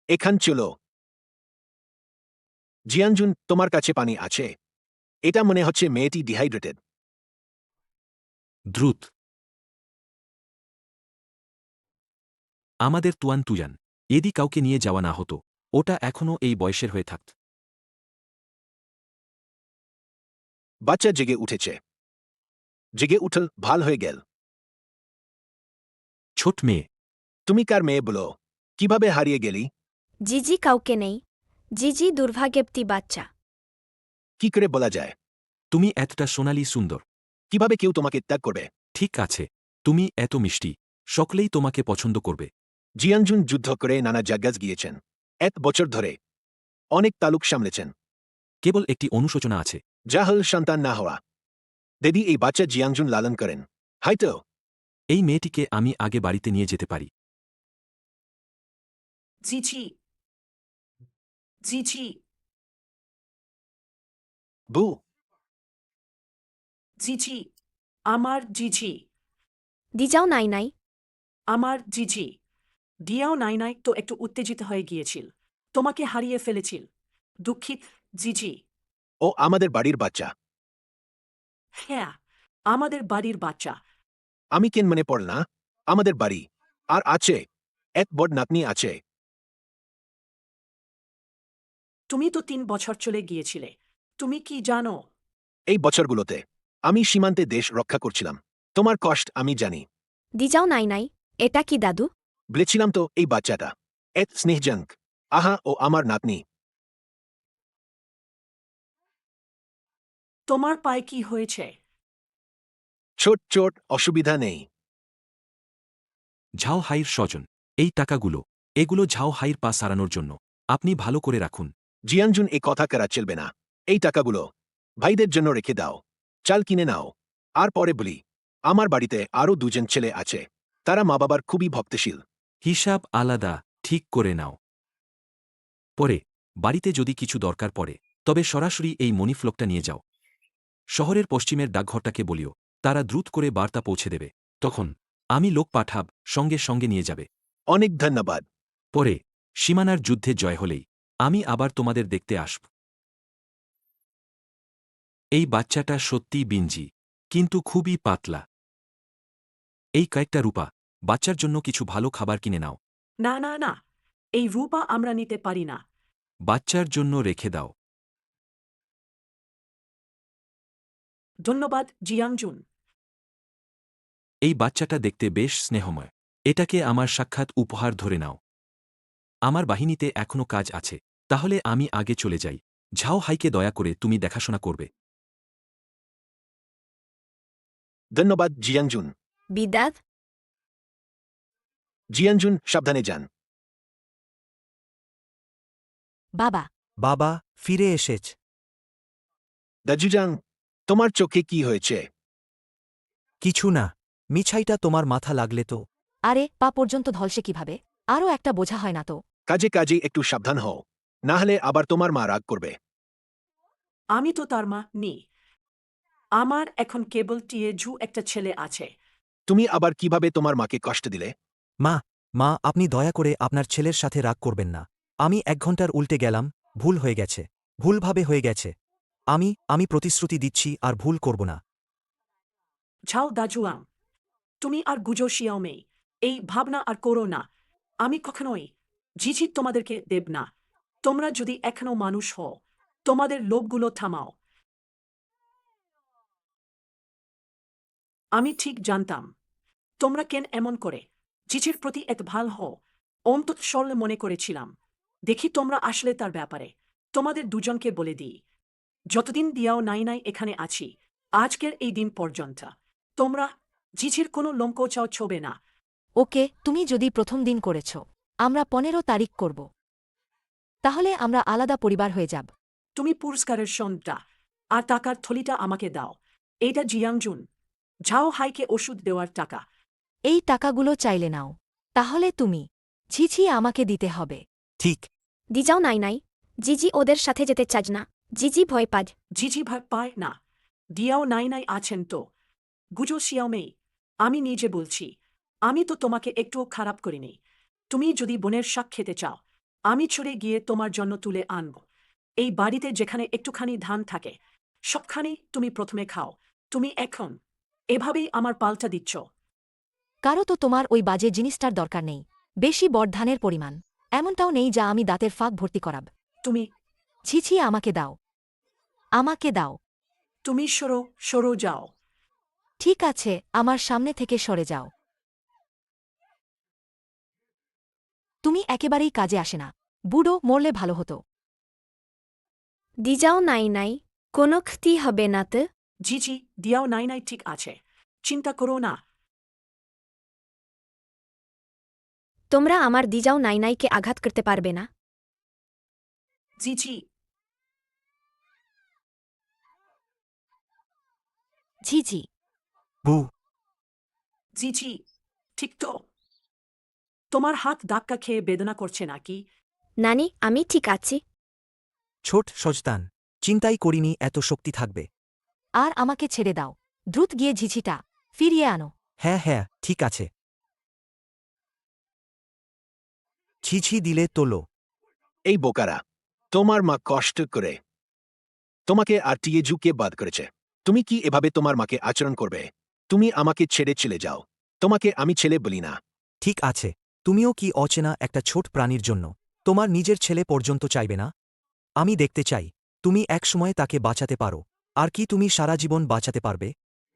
এখান চলো। জিয়াংজুন, তোমার কাছে পানি আছে? এটা মনে হচ্ছে মেয়েটি ডিহাইড্রেটেড। দ্রুত। আমাদের তুয়ান তুয়ান এদি কাউকে নিয়ে যাওয়া না হতো, ওটা এখনও এই বয়সের হয়ে থাকত। বাচ্চা জেগে উঠেছে। জেগে উঠল, ভাল হয়ে গেল। ছোট মেয়ে। তুমি কার মেয়ে বলো? কিভাবে হারিয়ে গেলি? জিজি কাউকে নেই। জিজি দুর্ভাগ্যবতী বাচ্চা। কি করে বলা যায়? তুমি এতটা সোনালি সুন্দর। কিভাবে কেউ তোমাকে ত্যাগ করবে? ঠিক আছে, তুমি এত মিষ্টি, সকলেই তোমাকে পছন্দ করবে। জিয়াংজুন যুদ্ধ করে নানা জায়গায় গিয়েছেন। 1 বছর ধরে অনেক তালুক সামলেছেন। কেবল একটি অনুশোচনা আছে। জাহল সন্তান না হওয়া। দিদি, এই বাচ্চা জিয়াংজুন লালন করেন। হয়তো এই মেয়েটিকে আমি আগে বাড়িতে নিয়ে যেতে পারি। জিজি, জিজি, বু, জিজি, আমার জিজি, দিজাও নাইনাই। আমার জিজি। দিয়াও নাইনাই তো একটু উত্তেজিত হয়ে গিয়েছিল। তোমাকে হারিয়ে ফেলেছিল। দুঃখিত জিজি। ও আমাদের বাড়ির বাচ্চা। হ্যাঁ, আমাদের বাড়ির বাচ্চা। আমি কেন মনে পড়ল না? আমাদের বাড়ি। আর আছে, এক বড় নাতনি আছে। তুমি তো 3 বছর চলে গিয়েছিলে। তুমি কি জানো? এই বছরগুলোতে আমি সীমান্তে দেশ রক্ষা করছিলাম। তোমার কষ্ট আমি জানি। দিজাও নাইনাই, এটা কি দাদু? বলেছিলাম তো, এই বাচ্চাটা এত স্নেহজনক। আহা, ও আমার নাতনি। তোমার পায়ে কি হয়েছে? ছোট ছোট, অসুবিধা নেই। ঝাও হাইর স্বজন। এই টাকাগুলো, এগুলো ঝাও হাইর পা সারানোর জন্য। আপনি ভালো করে রাখুন। জিয়াংজুন, এই কথা করা চলবে না। এই টাকাগুলো ভাইদের জন্য রেখে দাও। চাল কিনে নাও। আর পরে বলি, আমার বাড়িতে আরও 2 জন ছেলে আছে। তারা মা বাবার খুবই ভক্তশীল। হিসাব আলাদা ঠিক করে নাও। পরে বাড়িতে যদি কিছু দরকার পড়ে তবে সরাসরি এই মনিফ্লকটা নিয়ে যাও। শহরের পশ্চিমের ডাকঘরটাকে বলিও, তারা দ্রুত করে বার্তা পৌঁছে দেবে। তখন আমি লোক পাঠাব, সঙ্গে সঙ্গে নিয়ে যাবে। অনেক ধন্যবাদ। পরে সীমানার যুদ্ধে জয় হলেই আমি আবার তোমাদের দেখতে আসব। এই বাচ্চাটা সত্যিই বিঞ্জি, কিন্তু খুবই পাতলা। এই কয়েকটা রূপা, বাচ্চার জন্য কিছু ভালো খাবার কিনে নাও। না না না, এই রূপা আমরা নিতে পারি না। বাচ্চার জন্য রেখে দাও। ধন্যবাদ জিয়াংজুন। এই বাচ্চাটা দেখতে বেশ স্নেহময়। এটাকে আমার সাক্ষাৎ উপহার ধরে নাও। আমার বাহিনীতে এখনো কাজ আছে, তাহলে আমি আগে চলে যাই। ঝাও হাইকে দয়া করে তুমি দেখাশোনা করবে। ধন্যবাদ জিয়াংজুন। বিদাত। জিয়াংজুন, সাবধানে যান। বাবা, বাবা, ফিরে এসেছ। দাজুজাং, তোমার চোখে কি হয়েছে? কিছু না। মিছাইটা তোমার মাথা লাগলে তো। আরে পা পর্যন্ত ধলসে কিভাবে? আরও একটা বোঝা হয় না তো। কাজে কাজে একটু সাবধান হও, না হলে আবার তোমার মা রাগ করবে। আমি তো তার মা নি। আমার এখন কেবল টিয়েঝু একটা ছেলে আছে। তুমি আবার কিভাবে তোমার মাকে কষ্ট দিলে? মা, আপনি দয়া করে আপনার ছেলের সাথে রাগ করবেন না। আমি 1 ঘন্টার উল্টে গেলাম, ভুল হয়ে গেছে। ভুলভাবে হয়ে গেছে। আমি প্রতিশ্রুতি দিচ্ছি আর ভুল করব না। ঝাও দাজুয়াং, তুমি আর গুজো শিয়াওমেই এই ভাবনা আর করো না। আমি কখনোই জিজি তোমাদেরকে দেব না। তোমরা যদি এখনো মানুষ হও, তোমাদের লোভগুলো থামাও। আমি ঠিক জানতাম তোমরা কেন এমন করে জিজির প্রতি এত ভাল হও। অন্তত সরল মনে করেছিলাম। দেখি তোমরা আসলে তার ব্যাপারে। তোমাদের দুজনকে বলে দিই, যতদিন দিয়াও নাই এখানে আছি, আজকের এই দিন পর্যন্ত তোমরা জিজির কোনো লঙ্কচাও ছবে না। ওকে, তুমি যদি প্রথম দিন করেছ, আমরা 15 তারিখ করব। তাহলে আমরা আলাদা পরিবার হয়ে যাব। তুমি পুরস্কারের সনটা আর টাকার থলিটা আমাকে দাও। এটা জিয়াংজুন, ঝাও হাইকে ওষুধ দেওয়ার টাকা। এই টাকাগুলো চাইলে নাও। তাহলে তুমি ছিছি আমাকে দিতে হবে। ঠিক। দিজাও নাই, জিজি ওদের সাথে যেতে চাজ না। জিজি ভয় পাজ। জিজি ভয় পায় না। দিয়াও নাই আছেন তো। গুজো শিয়াওমেই, আমি নিজে বলছি, আমি তো তোমাকে একটুও খারাপ করিনি। তুমি যদি বোনের শাক খেতে চাও, আমি ছড়ে গিয়ে তোমার জন্য তুলে আনব। এই বাড়িতে যেখানে একটুখানি ধান থাকে, সবখানি তুমি প্রথমে খাও। তুমি এখন এভাবেই আমার পাল্টা দিচ্ছ। কারো তো তোমার ওই বাজে জিনিসটার দরকার নেই। বেশি বড়ধানের পরিমাণ এমনটাও নেই যা আমি দাঁতের ফাঁক ভর্তি করাব। তুমি ছিছি আমাকে দাও। আমাকে দাও। তুমি সরো যাও। ঠিক আছে, আমার সামনে থেকে সরে যাও। তুমি একেবারেই কাজে আসে না। বুড়ো মরলে ভালো হতো। দিজাও নাই, কোনো ক্ষতি হবে না তো। জিজি, দিয়াও নাই ঠিক আছে, চিন্তা করো না। তোমরা আমার দিজাও নাইকে আঘাত করতে পারবে না। জিজি, ঝিঝি। বু। জিজি, ঠিক তো? তোমার হাত ধাক্কা খেয়ে বেদনা করছে নাকি? নানি, আমি ঠিক আছি। ছোট সজতান, চিন্তাই করিনি এত শক্তি থাকবে। আর আমাকে ছেড়ে দাও। দ্রুত গিয়ে ঝিঝিটা ফিরিয়ে আনো। হ্যাঁ, ঠিক আছে। ছিছি দিলে তোলো। এই বোকারা, তোমার মা কষ্ট করে তোমাকে আর টিয়েজুকে বাদ করেছে। তুমি কি এভাবে তোমার মাকে আচরণ করবে? তুমি আমাকে ছেড়ে চলে যাও। তোমাকে আমি ছেলে বলি না। ঠিক আছে, তুমিও কি অচেনা একটা ছোট প্রাণীর জন্য তোমার নিজের ছেলে পর্যন্ত চাইবে না? আমি দেখতে চাই তুমি একসময় তাকে বাঁচাতে পারো। আর কি তুমি সারা জীবন বাঁচাতে পারবে?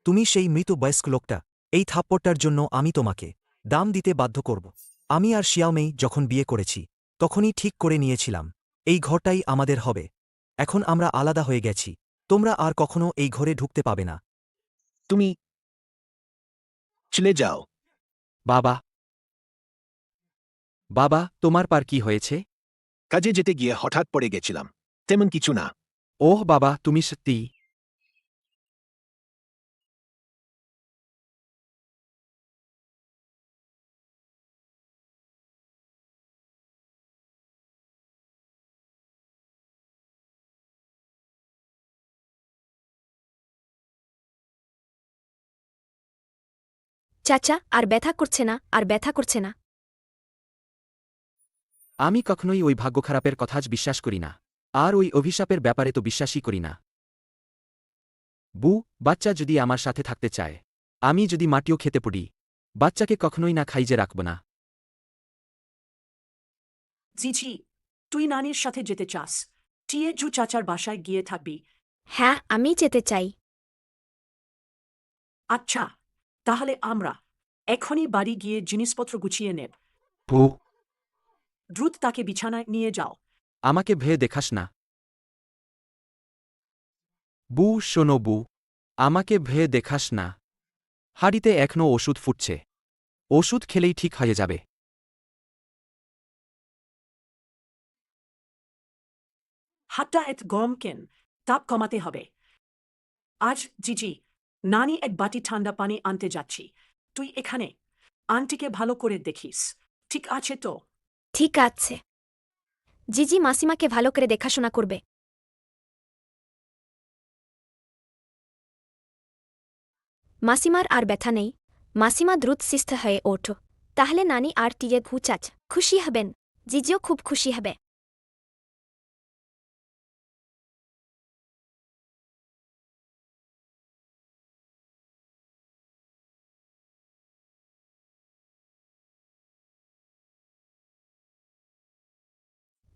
তুমি সেই মৃত বয়স্ক লোকটা। এই থাপ্পড়টার জন্য আমি তোমাকে দাম দিতে বাধ্য করব। আমি আর শিয়াওমেই যখন বিয়ে করেছি, তখনই ঠিক করে নিয়েছিলাম এই ঘরটাই আমাদের হবে। এখন আমরা আলাদা হয়ে গেছি, তোমরা আর কখনো এই ঘরে ঢুকতে পাবে না। তুমি চলে যাও। বাবা, বাবা, তোমার পার কি হয়েছে? কাজে যেতে গিয়ে হঠাৎ পড়ে গেছিলাম, তেমন কিছু না। ওহ বাবা, তুমি সত্যি। চাচা, আর ব্যথা করছে না, আর ব্যথা করছে না। আমি কখনোই ওই ভাগ্য খারাপের কথা বিশ্বাস করি না। আর ওই অভিশাপের ব্যাপারে তো বিশ্বাসই করি না। বু, বাচ্চা যদি আমার সাথে থাকতে চায়, আমি যদি মাটিও খেতে পড়ি, বাচ্চাকে কখনোই না খাইজে রাখব না। জিজি, তুই নানির সাথে যেতে চাস? টিয়েজু চাচার বাসায় গিয়ে থাকবি? হ্যাঁ, আমি যেতে চাই। আচ্ছা, তাহলে আমরা এখনই বাড়ি গিয়ে জিনিসপত্র গুছিয়ে নেব। বু, দ্রুত তাকে বিছানায় নিয়ে যাও। আমাকে ভেয়ে দেখাস না। বু, শোনো বু, আমাকে ভেয়ে দেখাস না। হাড়িতে এখনও ওষুধ ফুটছে। ওষুধ খেলেই ঠিক হয়ে যাবে। হাতটা এত গরম কেন? তাপ কমাতে হবে। আজ জিজি, নানি এক বাটি ঠান্ডা পানি আনতে যাচ্ছি। তুই এখানে আন্টিকে ভালো করে দেখিস, ঠিক আছে তো? ঠিক আছে। জিজি মাসিমাকে ভালো করে দেখাশোনা করবে। মাসিমার আর ব্যথা নেই। মাসিমা দ্রুত সুস্থ হয়ে ওঠো। তাহলে নানি আর টিয়ে ঘুচাচ খুশি হবেন। জিজিও খুব খুশি হবে।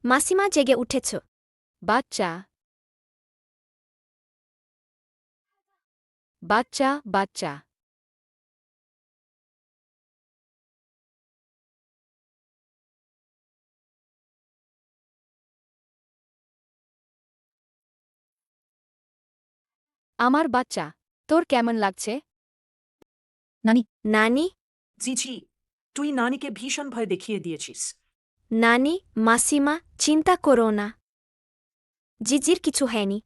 মাসিমা জেগে উঠেছ। বাচ্চা বাচ্চা বাচ্চা আমার বাচ্চা তোর কেমন লাগছে? নানি, জিজি তুই নানিকে ভীষণ ভয় দেখিয়ে দিয়েছিস। নানি, মাসিমা, চিন্তা করো না। জিজির কিছু হয়নি।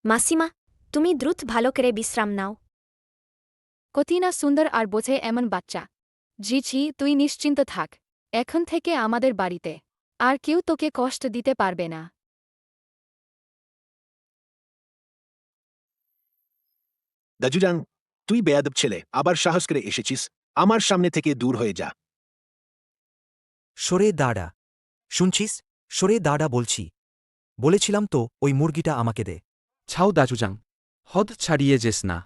মাসিমা, তুমি দ্রুত ভালো করে বিশ্রাম নাও। কতি না সুন্দর আর বোঝে এমন বাচ্চা। জিজি তুই নিশ্চিন্ত থাক, এখন থেকে আমাদের বাড়িতে আর কেউ তোকে কষ্ট দিতে পারবে না। দাজুজান, তুই বেয়াদব ছেলে, আবার সাহস করে এসেছিস। আমার সামনে থেকে দূর হয়ে যা। সরে দাঁড়া। শুনছিস? সরে দাঁড়া বলছি। বলেছিলাম তো ওই মুরগিটা আমাকে দে। ছাও দাজুজাং, হদ ছাড়িয়ে যেস না।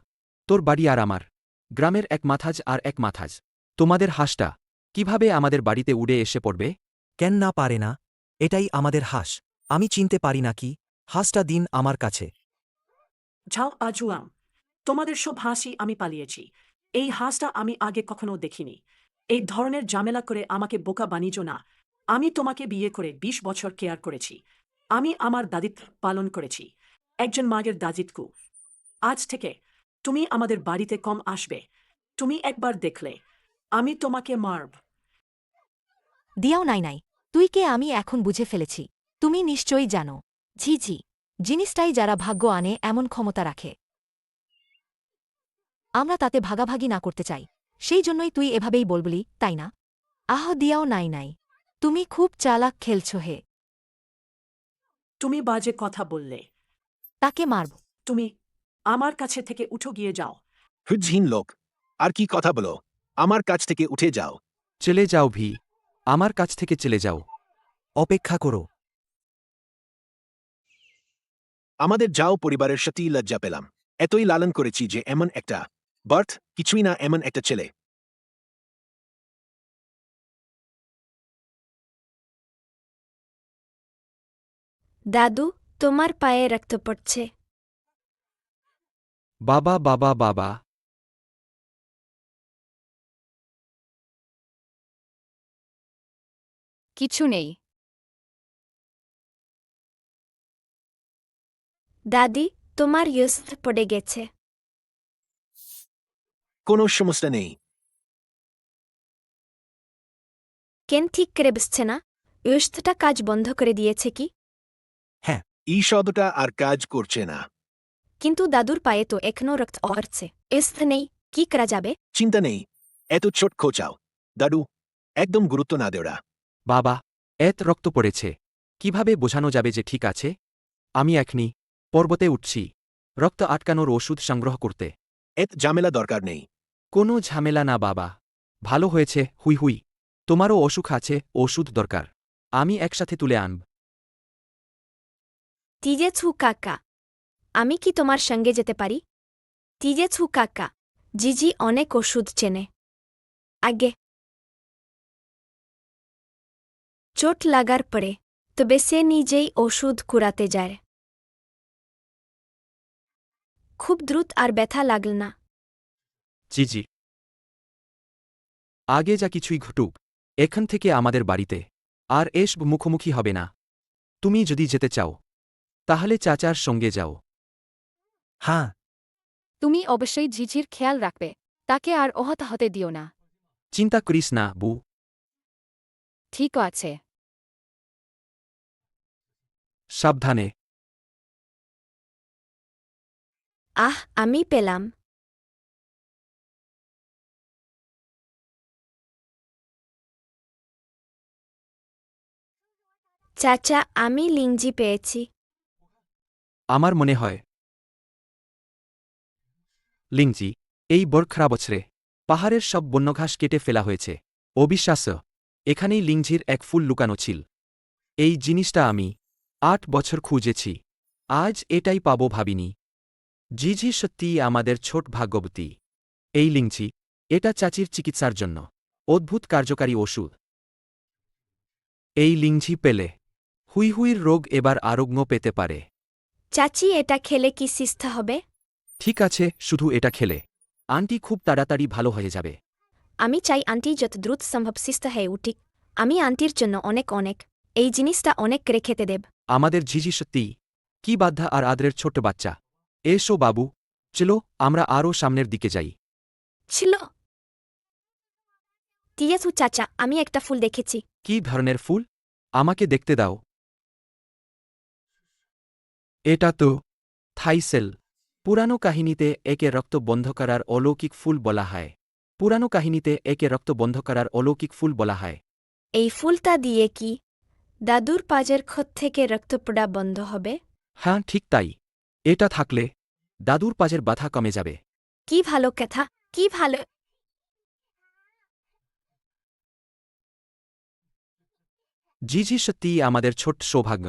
তোর বাড়ি আর আমার গ্রামের এক মাথাজ আর এক মাথাজ। তোমাদের হাঁসটা কিভাবে আমাদের বাড়িতে উড়ে এসে পড়বে? কেন না পারে না? এটাই আমাদের হাঁস। আমি চিনতে পারি নাকি? হাঁসটা দিন আমার কাছে। যাও আজুয়াম, তোমাদের সব হাসি আমি পালিয়েছি। এই হাঁসটা আমি আগে কখনো দেখিনি। এই ধরনের ঝামেলা করে আমাকে বোকা বানিয়েছ না। আমি তোমাকে বিয়ে করে 20 বছর কেয়ার করেছি। আমি আমার দাদিত্ব পালন করেছি, একজন মায়ের দাদিত্ব। আজ থেকে তুমি আমাদের বাড়িতে কম আসবে। তুমি একবার দেখলে আমি তোমাকে মারব। দিয়াও নাই তুই কে আমি এখন বুঝে ফেলেছি। তুমি নিশ্চয়ই জানো ঝিঝি জিনিসটাই যারা ভাগ্য আনে এমন ক্ষমতা রাখে। আমরা তাতে ভাগাভাগি না করতে চাই, সেই জন্যই তুই এভাবেই বলবলি, তাই না? আহ দিয়াও নাই তুমি খুব চালাক খেলছ হে। তুমি বাজে কথা বললে। তাকে মারব। তুমি আমার কাছে থেকে উঠো, গিয়ে যাও। হুজহীন লোক, আর কি কথা বলো? আমার কাছ থেকে উঠে যাও। চলে যাও ভি, আমার কাছ থেকে চলে যাও। অপেক্ষা করো। আমাদের যাও পরিবারের সাথেই লজ্জা পেলাম। এতই লালন করেছি যে এমন একটা বার্থ, কিছুই না এমন একটা ছেলে। দাদু, তোমার পায়ে রক্ত পড়ছে। বাবা বাবা বাবা। কিছু নেই। দাদি, তোমার ইয়স্ত পড়ে গেছে। কোনো সমস্যা নেই। কেন ঠিক করে বসছে না? ইয়স্তটা কাজ বন্ধ করে দিয়েছে কি? এই শব্দটা আর কাজ করছে না। কিন্তু দাদুর পায়ে তো এখনও রক্ত অরছে। ইয়স্ত নেই, কি করা যাবে? চিন্তা নেই, এত ছোট খোঁচাও। দাদু, একদম গুরুত্ব না দেওরা। বাবা, এত রক্ত পড়েছে, কিভাবে বোঝানো যাবে যে ঠিক আছে? আমি এখনি পর্বতে উঠছি রক্ত আটকানোর ওষুধ সংগ্রহ করতে। এত ঝামেলা দরকার নেই। কোনো ঝামেলা না বাবা, ভালো হয়েছে। হুই তোমারও অসুখ আছে, ওষুধ দরকার, আমি একসাথে তুলে আনব। তিজেছু কাকা, আমি কি তোমার সঙ্গে যেতে পারি? তিজেছু কাকা, জিজি অনেক ওষুধ চেনে। আগে চোট লাগার পরে তবে সে নিজেই ওষুধ কুড়াতে যায়। খুব দ্রুত আর ব্যথা লাগল না। জিজি, আগে যা কিছুই ঘটুক, এখান থেকে আমাদের বাড়িতে আর এসব মুখোমুখি হবে না। তুমি যদি যেতে চাও তাহলে চাচার সঙ্গে যাও। হ্যাঁ, তুমি অবশ্যই ঝিঝির খেয়াল রাখবে, তাকে আর অহত হতে দিও না। চিন্তা করিস না বু। ঠিক আছে। সাবধানে। আহ, আমি পেলাম। চাচা, আমি লিংজি পেয়েছি। আমার মনে হয় লিংজি এই বর্ষা বছরে পাহাড়ের সব বন্যঘাস কেটে ফেলা হয়েছে। অবিশ্বাস্য, এখানেই লিংজির এক ফুল লুকানো ছিল। এই জিনিসটা আমি 8 বছর খুঁজেছি, আজ এটাই পাবো ভাবিনি। জিঝি সত্যিই আমাদের ছোট ভাগ্যবতী। এই লিংজি এটা চাচির চিকিৎসার জন্য অদ্ভুত কার্যকারী ওষুধ। এই লিংঝি পেলে হুইহুইর রোগ এবার আরোগ্য পেতে পারে। চাচি এটা খেলে কি সুস্থ হবে? ঠিক আছে, শুধু এটা খেলে আন্টি খুব তাড়াতাড়ি ভালো হয়ে যাবে। আমি চাই আন্টি যত দ্রুত সম্ভব সুস্থ হয়ে উঠিক। আমি আন্টির জন্য অনেক অনেক এই জিনিসটা অনেক করে খেতে দেব। আমাদের ঝিঝি সত্যিই কি বাধ্যা আর আদরের ছোট্ট বাচ্চা। এসো বাবু, চলো আমরা আরও সামনের দিকে যাই। ছিল টিয়েছু চাচা, আমি একটা ফুল দেখেছি। কি ধরনের ফুল? আমাকে দেখতে দাও। এটা তো থাইসেল। পুরানো কাহিনীতে একে রক্ত বন্ধ করার অলৌকিক ফুল বলা হয়। পুরানো কাহিনীতে একে রক্ত বন্ধ করার অলৌকিক ফুল বলা হয়। এই ফুলটা দিয়ে কি দাদুর পাজের ক্ষত থেকে রক্ত পড়া বন্ধ হবে? হ্যাঁ, ঠিক তাই। এটা থাকলে দাদুর পাজের বাধা কমে যাবে। কি ভালো কথা, কি ভালো। ঝিঝি সত্যিই আমাদের ছোট্ট সৌভাগ্য।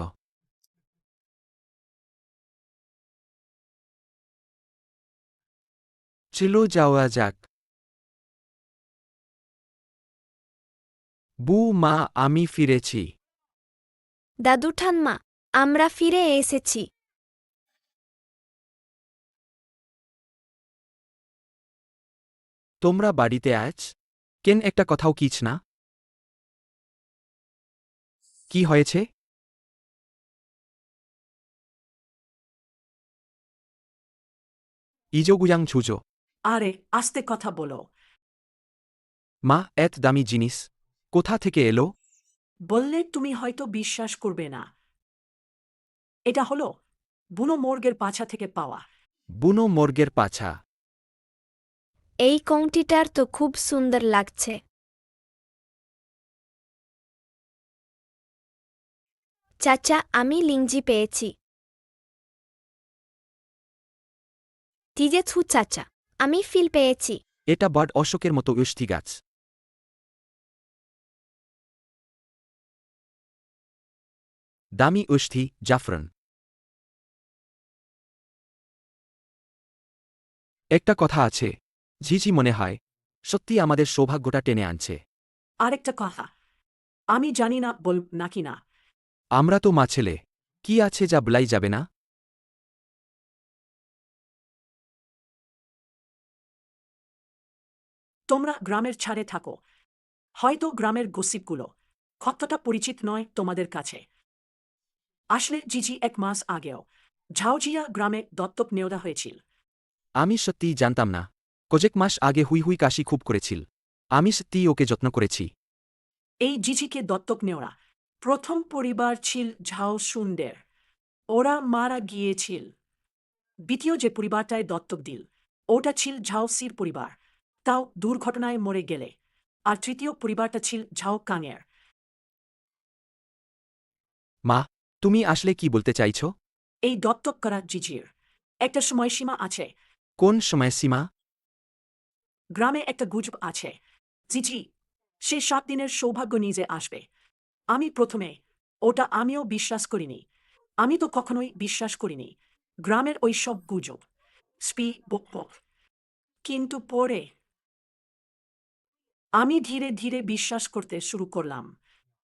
চলো যাওয়া যাক। বু মা, আমি ফিরেছি। দাদু ঠাম্মা, আমরা ফিরে এসেছি। তোমরা বাড়িতে আছ? কেন একটা কথাও কিছ না? কি হয়েছে? ইজোগুয়াং ছুজো। আরে আস্তে কথা বলো। মা, এত দামি জিনিস কোথা থেকে এলো? বললে তুমি হয়তো বিশ্বাস করবে না। এটা হলো বুনো মর্গের পাছা থেকে পাওয়া। বুনো মর্গের পাছা। এই কংটিটার তো খুব সুন্দর লাগছে। চাচা, আমি লিংজি পেয়েছি। টিজেছু চাচা, আমি ফিল পেয়েছি। এটা বড অশোকের মতো ঔষধি গাছ। দামি ঔষধি, জাফরান। একটা কথা আছে, ঝিঝি মনে হয় সত্যি আমাদের সৌভাগ্যটা টেনে আনছে। আরেকটা কথা, আমি জানি না বল নাকি না। আমরা তো মা ছেলে, কি আছে যা বলাই যাবে না? তোমরা গ্রামের ছাড়ে থাকো, হয়তো গ্রামের গসিপগুলো কতটা পরিচিত নয় তোমাদের কাছে। আসলে জিজি 1 মাস আগেও ঝাউজিয়া গ্রামে দত্তক নেওয়া হয়েছিল। আমি সত্যিই জানতাম না। কয়েক মাস আগে হুই কাশি খুব করেছিল। আমি সত্যিই ওকে যত্ন করেছি। এই জিজিকে দত্তক নেওয়া প্রথম পরিবার ছিল ঝাও সুন্দের। ওরা মারা গিয়েছিল। দ্বিতীয় যে পরিবারটায় দত্তক দিল ওটা ছিল ঝাউসির পরিবার, তাও দুর্ঘটনায় মরে গেলে। আর তৃতীয় পরিবারটা ছিল ঝাও কাঙের। মা, তুমি আসলে কি বলতে চাইছ? এই দত্তক করা জিজির একটা সময়সীমা আছে। কোন সময়সীমা? গ্রামে একটা গুজব আছে জিজি সে 7 দিনের সৌভাগ্য নিজে আসবে। আমি প্রথমে ওটা আমিও বিশ্বাস করিনি। আমি তো কখনোই বিশ্বাস করিনি গ্রামের ওই সব গুজব, স্পি বক বক। কিন্তু পরে আমি ধীরে ধীরে বিশ্বাস করতে শুরু করলাম।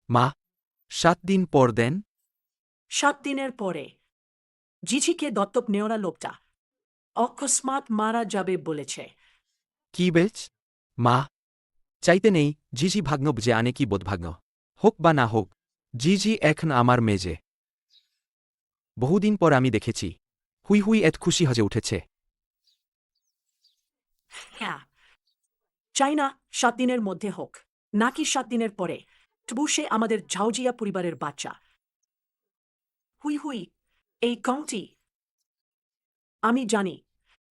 মা, 7 দিন পর দেন? 7 দিনের পরে জিজিকে দত্তক নেওয়া লোকটা অকস্মাৎ মারা যাবে বলেছে। কি বেচ? মা, চাইতে নেই ঝিঝি ভাগ্ন যে আনে কি বোধভাগ্ন। হোক বা না হোক, ঝিঝি এখন আমার মেজে। বহুদিন পর আমি দেখেছি হুই এত খুশি হয়ে উঠেছে। হ্যাঁ, চাই না 7 দিনের মধ্যে হোক নাকি 7 দিনের পরে, তবু সে আমাদের ঝাউজিয়া পরিবারের বাচ্চা। হুই এই কাউন্টি। আমি জানি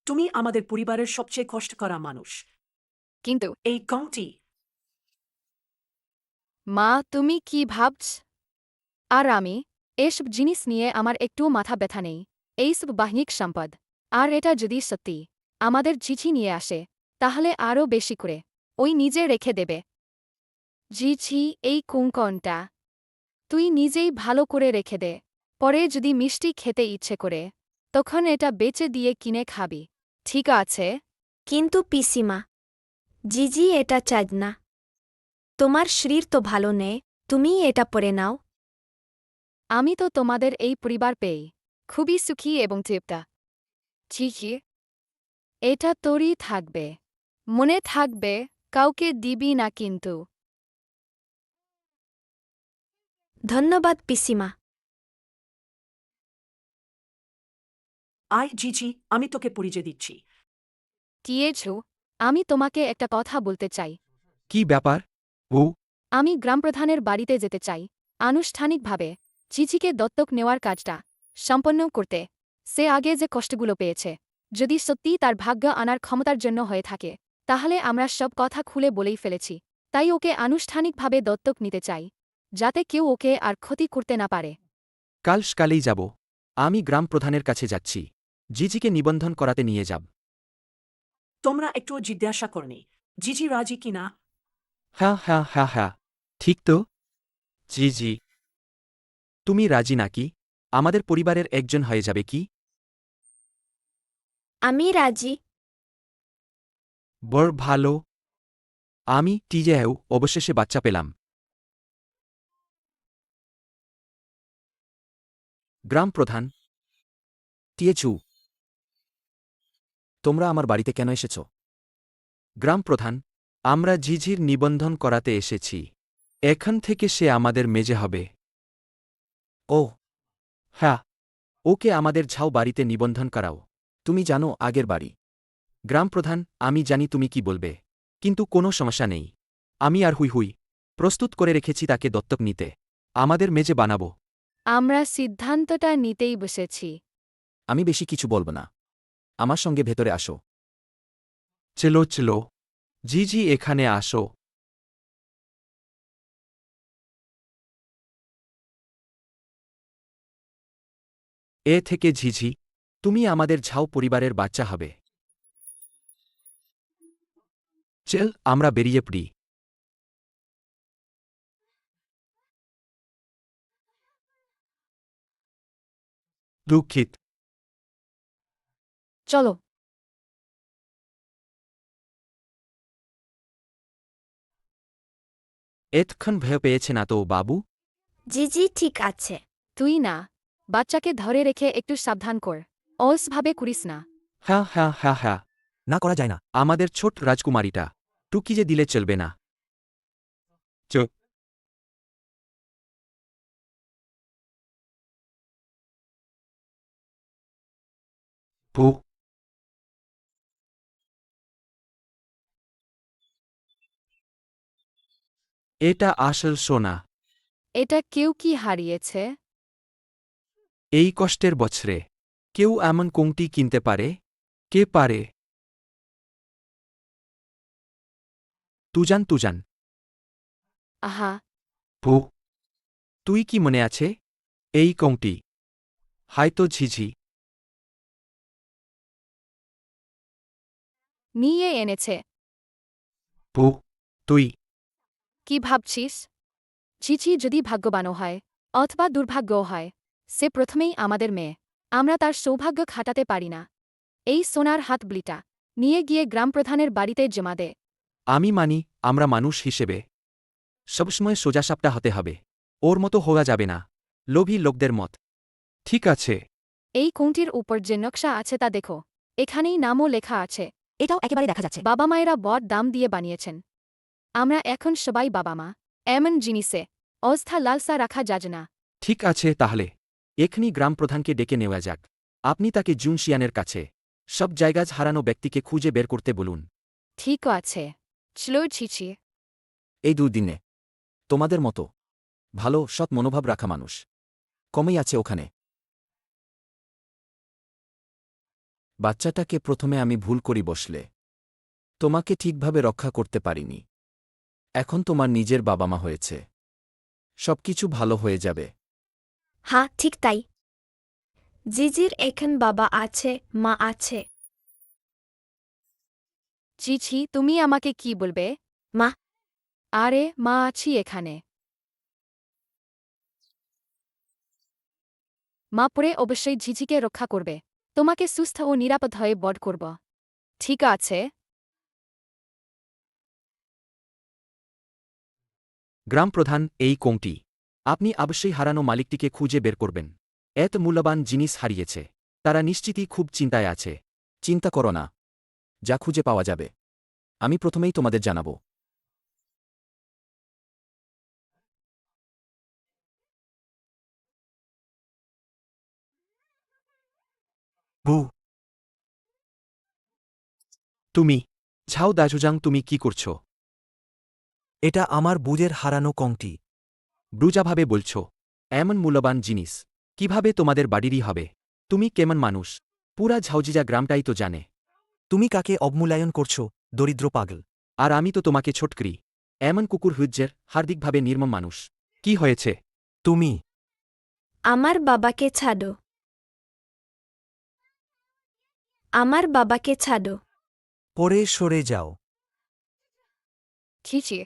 তুমি আমাদের পরিবারের সবচেয়ে কষ্ট করা মানুষ। কিন্তু এই কাউন্টি মা, তুমি কি ভাবছ? আর আমি এসব জিনিস নিয়ে আমার একটুও মাথা ব্যথা নেই। এইসব বাহ্যিক সম্পদ। আর এটা যদি সত্যি আমাদের ঝিঝি নিয়ে আসে, তাহলে আরও বেশি করে ওই নিজে রেখে দেবে। ঝিঝি, এই কুঙ্কনটা তুই নিজেই ভালো করে রেখে দে। পরে যদি মিষ্টি খেতে ইচ্ছে করে, তখন এটা বেচে দিয়ে কিনে খাবি, ঠিক আছে? কিন্তু পিসিমা, জিজি এটা চাই না। তোমার শরীর তো ভালো নেই, তুমি এটা পরে নাও। আমি তো তোমাদের এই পরিবার পেয়ে খুবই সুখী এবং তৃপ্ত। চিচি, এটা তোরই থাকবে। মনে থাকবে, কাউকে দিবি না কিন্তু। ধন্যবাদ পিসিমা। আয় জিজি, আমি তোকে পরিচয় দিচ্ছি। দিয়েছো, আমি তোমাকে একটা কথা বলতে চাই। কি ব্যাপার? ও আমি গ্রামপ্রধানের বাড়িতে যেতে চাই আনুষ্ঠানিকভাবে চিচিকে দত্তক নেওয়ার কাজটা সম্পন্ন করতে। সে আগে যে কষ্টগুলো পেয়েছে, যদি সত্যি তার ভাগ্য আনার ক্ষমতার জন্য হয়ে থাকে, তাহলে আমরা সব কথা খুলে বলেই ফেলেছি। তাই ওকে আনুষ্ঠানিকভাবে দত্তক নিতে চাই, যাতে কেউ ওকে আর ক্ষতি করতে না পারে। কাল সকালেই যাব। আমি গ্রাম প্রধানের কাছে যাচ্ছি। জিজিকে নিবন্ধন করাতে নিয়ে যাব। তোমরা একটু জিজ্ঞাসা করনি জিজি রাজি কিনা? হ্যাঁ হ্যাঁ হ্যাঁ হ্যাঁ, ঠিক তো। জিজি, তুমি রাজি নাকি? আমাদের পরিবারের একজন হয়ে যাবে কি? আমি রাজি। বড় ভালো। আমি টিজেও অবশেষে বাচ্চা পেলাম। গ্রাম প্রধান টিয়েছু, তোমরা আমার বাড়িতে কেন এসেছ? গ্রাম প্রধান, আমরা ঝিঝির নিবন্ধন করাতে এসেছি। এখান থেকে সে আমাদের মেজে হবে। ও হ্যাঁ, ওকে আমাদের ঝাউ বাড়িতে নিবন্ধন করাও। তুমি জানো আগের বাড়ি। গ্রাম প্রধান, আমি জানি তুমি কি বলবে, কিন্তু কোনো সমস্যা নেই। আমি আর হুই হুই প্রস্তুত করে রেখেছি তাকে দত্তক নিতে। আমাদের মেজে বানাবো। আমরা সিদ্ধান্তটা নিতেই বসেছি। আমি বেশি কিছু বলব না। আমার সঙ্গে ভেতরে আসো। চলো চলো, জিজি এখানে আসো। এ থেকে ঝিঝি, তুমি আমাদের ঝাউ পরিবারের বাচ্চা হবে। চল আমরা বেরিয়ে পড়ি। দুঃখিত। চলো। এতক্ষণ ভয় পেয়েছে না তো বাবু? জিজি ঠিক আছে। তুই না, বাচ্চাকে ধরে রেখে একটু সাবধান কর। অলসভাবে করিস না। হ্যাঁ হ্যাঁ হ্যাঁ হ্যাঁ, না করা যায় না। আমাদের ছোট রাজকুমারীটা টুকি যে দিলে চলবে না। চুপ। পু। এটা আসল সোনা। এটা কেউ কি হারিয়েছে? এই কষ্টের বছরে কেউ এমন কোংটি কিনতে পারে? কে পারে? তুজান তুজান। আহা, পু। তুই কি মনে আছে এই কোংটি? হয়তো ঝিঝি নিয়ে এনেছে। পু। তুই কি ভাবছিস? চিচি যদি ভাগ্যবানও হয় অথবা দুর্ভাগ্যও হয়, সে প্রথমেই আমাদের মেয়ে। আমরা তার সৌভাগ্য খাটাতে পারি না। এই সোনার হাতবলিটা নিয়ে গিয়ে গ্রামপ্রধানের বাড়িতে জমা দে। আমি মানি, আমরা মানুষ হিসেবে সবসময় সোজাসাপটা হতে হবে। ওর মতো হওয়া যাবে না, লোভী লোকদের মত। ঠিক আছে। এই কোণটির উপর যে নকশা আছে তা দেখো। এখানেই নামও লেখা আছে। এটাও একেবারে দেখা যাচ্ছে। বাবা মায়েরা বড় দাম দিয়ে বানিয়েছেন। আমরা এখন সবাই বাবা মা। এমন জিনিসে অস্থা লালসা রাখা যাবে না। ঠিক আছে তাহলে এখনই গ্রাম প্রধানকে ডেকে নেওয়া যাক। আপনি তাকে জুনশিয়ানের কাছে সব জায়গাজ হারানো ব্যক্তিকে খুঁজে বের করতে বলুন। ঠিক আছে। চলো চিচি। এই দুদিনে তোমাদের মতো ভালো সৎ মনোভাব রাখা মানুষ কমই আছে ওখানে। বাচ্চাটাকে প্রথমে আমি ভুল করি বসলে তোমাকে ঠিকভাবে রক্ষা করতে পারিনি। এখন তোমার নিজের বাবা মা হয়েছে, সবকিছু ভালো হয়ে যাবে। হ্যাঁ ঠিক তাই। জিজির এখন বাবা আছে, মা আছে। চিচি, তুমি আমাকে কি বলবে? মা। আরে মা, আছি এখানে। মা পরে অবশ্যই ঝিঝিকে রক্ষা করবে। তোমাকে সুস্থ ও নিরাপদ হয়ে বড় করব। ঠিক আছে। গ্রাম প্রধান এই কোংটি আপনি অবশ্যই হারানো মালিকটিকে খুঁজে বের করবেন এত মূল্যবান জিনিস হারিয়েছে তারা নিশ্চিতই খুব চিন্তায় আছে চিন্তা করো না যা খুঁজে পাওয়া যাবে আমি প্রথমেই তোমাদের জানাব বু তুমি ঝাও দাজুজাং তুমি কি করছ এটা আমার বুজের হারানো কংটি। ব্রুজাভাবে বলছ এমন মূল্যবান জিনিস কিভাবে তোমাদের বাড়িরই হবে তুমি কেমন মানুষ পুরা ঝাউজিজা গ্রামটাই তো জানে তুমি কাকে অবমূল্যায়ন করছো, দরিদ্র পাগল? আর আমি তো তোমাকে ছোটকরি এমন কুকুর হুজ্জের হার্দিকভাবে নির্মম মানুষ কি হয়েছে তুমি আমার বাবাকে ছাড়ো। আমার বাবাকে ছাড়ো। পরে সরে যাও। খিচিয়ে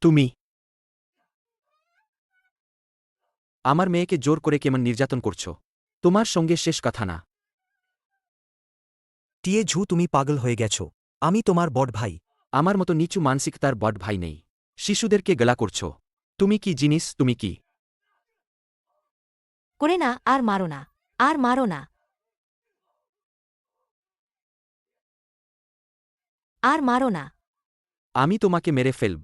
তুমি আমার মেয়েকে জোর করে কেমন নির্যাতন করছ তোমার সঙ্গে শেষ কথা না টিয়ে ঝু, তুমি পাগল হয়ে গেছ। আমি তোমার বড় ভাই। আমার মতো নিচু মানসিকতার বড় ভাই নেই শিশুদেরকে গেলা করছ তুমি কি জিনিস তুমি কি করে না, আর মারো না, আর মারো না, আর মারো না। আমি তোমাকে মেরে ফেলব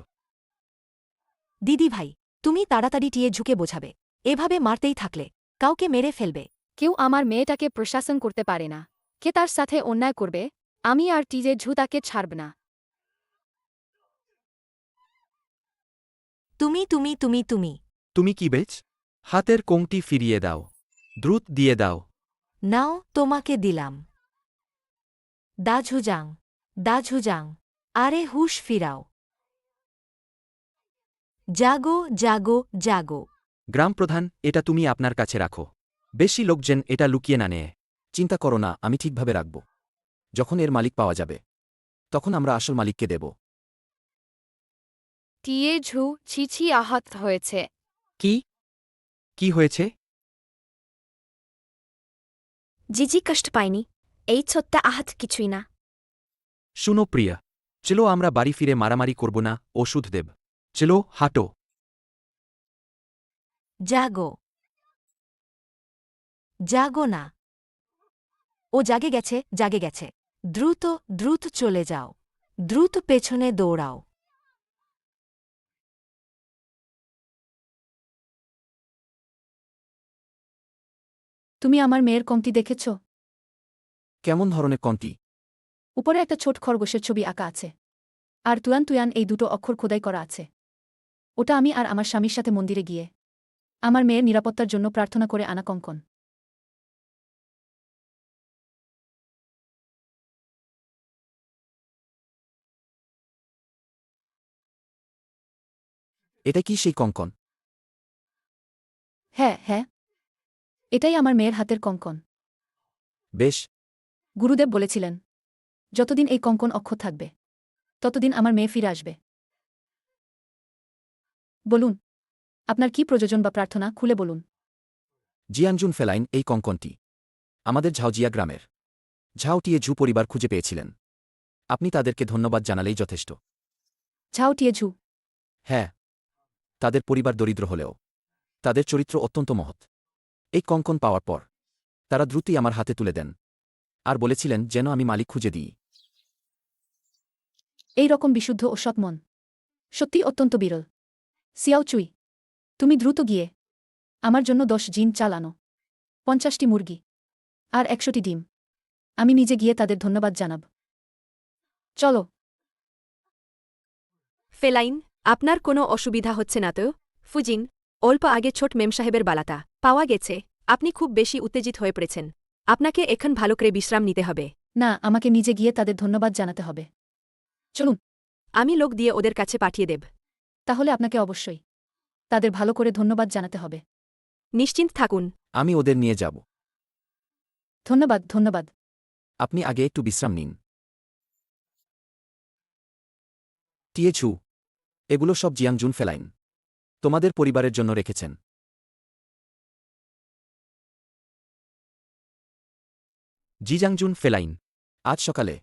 দিদি ভাই, তুমি তাড়াতাড়ি টিয়ে ঝুঁকে বোঝাবে। এভাবে মারতেই থাকলে কাউকে মেরে ফেলবে। কেউ আমার মেয়েটাকে প্রশাসন করতে পারে না। কে তার সাথে অন্যায় করবে? আমি আর টিজে ঝু তাকে ছাড়ব না। তুমি তুমি তুমি তুমি তুমি কি বেচ হাতের কোংটি ফিরিয়ে দাও দ্রুত দিয়ে দাও নাও, তোমাকে দিলাম। দাঝুজাং, দাঝুজাং, আরে হুশ ফিরাও। জাগো জাগো জাগো। গ্রাম প্রধান এটা তুমি আপনার কাছে রাখো বেশি লোকজন এটা লুকিয়ে না নেয় চিন্তা করো না আমি ঠিকভাবে রাখব যখন এর মালিক পাওয়া যাবে তখন আমরা আসল মালিককে দেব টিয়ে ঝু ছিছি আহত হয়েছে। কি কি হয়েছে জিজি কষ্ট পায়নি। এই ছোট্ট আহাত কিছুই না। শুনো প্রিয়া চলো আমরা বাড়ি ফিরে মারামারি করব না ওষুধ দেব চলো হাঁটো জাগো জাগো না। ও জাগে গেছে, জাগে গেছে। দ্রুত দ্রুত চলে যাও, দ্রুত পেছনে দৌড়াও। তুমি আমার মেয়ের কংটি দেখেছ? কেমন ধরনের কন্টি উপরে একটা ছোট খরগোশের ছবি আঁকা আছে, আর তুয়ান তুয়ান এই দুটো অক্ষর খোদাই করা আছে। ওটা আমি আর আমার স্বামীর সাথে মন্দিরে গিয়ে আমার মেয়ের নিরাপত্তার জন্য প্রার্থনা করে আনা কঙ্কন। এটা কি সেই কঙ্কন হ্যাঁ হ্যাঁ, এটাই আমার মেয়ের হাতের কঙ্কন। বেশ গুরুদেব বলেছিলেন, যতদিন এই কঙ্কন অক্ষত থাকবে ততদিন আমার মেয়ে ফিরে আসবে। বলুন, আপনার কি প্রয়োজন বা প্রার্থনা, খুলে বলুন। জিয়ানজুন ফেলাইন এই কঙ্কনটি আমাদের ঝাউজিয়া গ্রামের ঝাউটিয়ে ঝু পরিবার খুঁজে পেয়েছিলেন আপনি তাদেরকে ধন্যবাদ জানালেই যথেষ্ট ঝাও টিয়ে ঝু। হ্যাঁ তাদের পরিবার দরিদ্র হলেও তাদের চরিত্র অত্যন্ত মহৎ এই কঙ্কন পাওয়ার পর তারা দ্রুতই আমার হাতে তুলে দেন আর বলেছিলেন যেন আমি মালিক খুঁজে দিই এই রকম বিশুদ্ধ ও সৎমন সত্যি অত্যন্ত বিরল। সিয়াও চুই, তুমি দ্রুত গিয়ে আমার জন্য 10 জিন চাল আনো, 50টি মুরগি আর 100টি ডিম। আমি নিজে গিয়ে তাদের ধন্যবাদ জানাব। চলো। ফেলাইন, আপনার কোনো অসুবিধা হচ্ছে না তো? ফুজিন, অল্প আগে ছোট মেমসাহেবের বালাটা পাওয়া গেছে। আপনি খুব বেশি উত্তেজিত হয়ে পড়েছেন। আপনাকে এখন ভালো করে বিশ্রাম নিতে হবে। না, আমাকে নিজে গিয়ে তাদের ধন্যবাদ জানাতে হবে। চলুন। আমি লোক দিয়ে ওদের কাছে পাঠিয়ে দেব। তাহলে আপনাকে অবশ্যই তাদের ভালো করে ধন্যবাদ জানাতে হবে। নিশ্চিন্ত থাকুন। আমি ওদের নিয়ে যাব ধন্যবাদ ধন্যবাদ। আপনি আগে একটু বিশ্রাম নিন টিয়েছু এগুলো সব জিয়াংজুন ফেলাইন তোমাদের পরিবারের জন্য রেখেছেন জিজাংজুন ফেলাইন আজ সকালে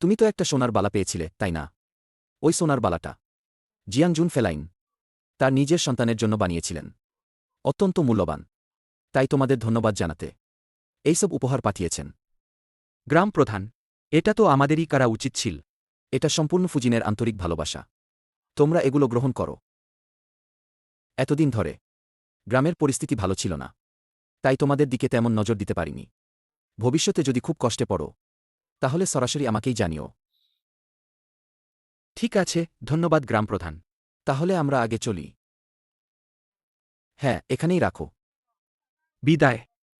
তুমি তো একটা সোনার বালা পেয়েছিলে তাই না ওই সোনার বালাটা জিয়াংজুন ফেলাইন তার নিজের সন্তানের জন্য বানিয়েছিলেন। অত্যন্ত মূল্যবান। তাই তোমাদের ধন্যবাদ জানাতে এইসব উপহার পাঠিয়েছেন। গ্রাম প্রধান, এটা তো আমাদেরই করা উচিত ছিল। এটা সম্পূর্ণ ফুজিনের আন্তরিক ভালোবাসা। তোমরা এগুলো গ্রহণ করো। এতদিন ধরে গ্রামের পরিস্থিতি ভালো ছিল না, তাই তোমাদের দিকে তেমন নজর দিতে পারিনি। ভবিষ্যতে যদি খুব কষ্টে পড়ো তাহলে সরাসরি আমাকেই জানিও। ঠিক আছে, ধন্যবাদ গ্রাম প্রধান। তাহলে আমরা আগে চলি। হ্যাঁ, এখানেই রাখো। বিদায়।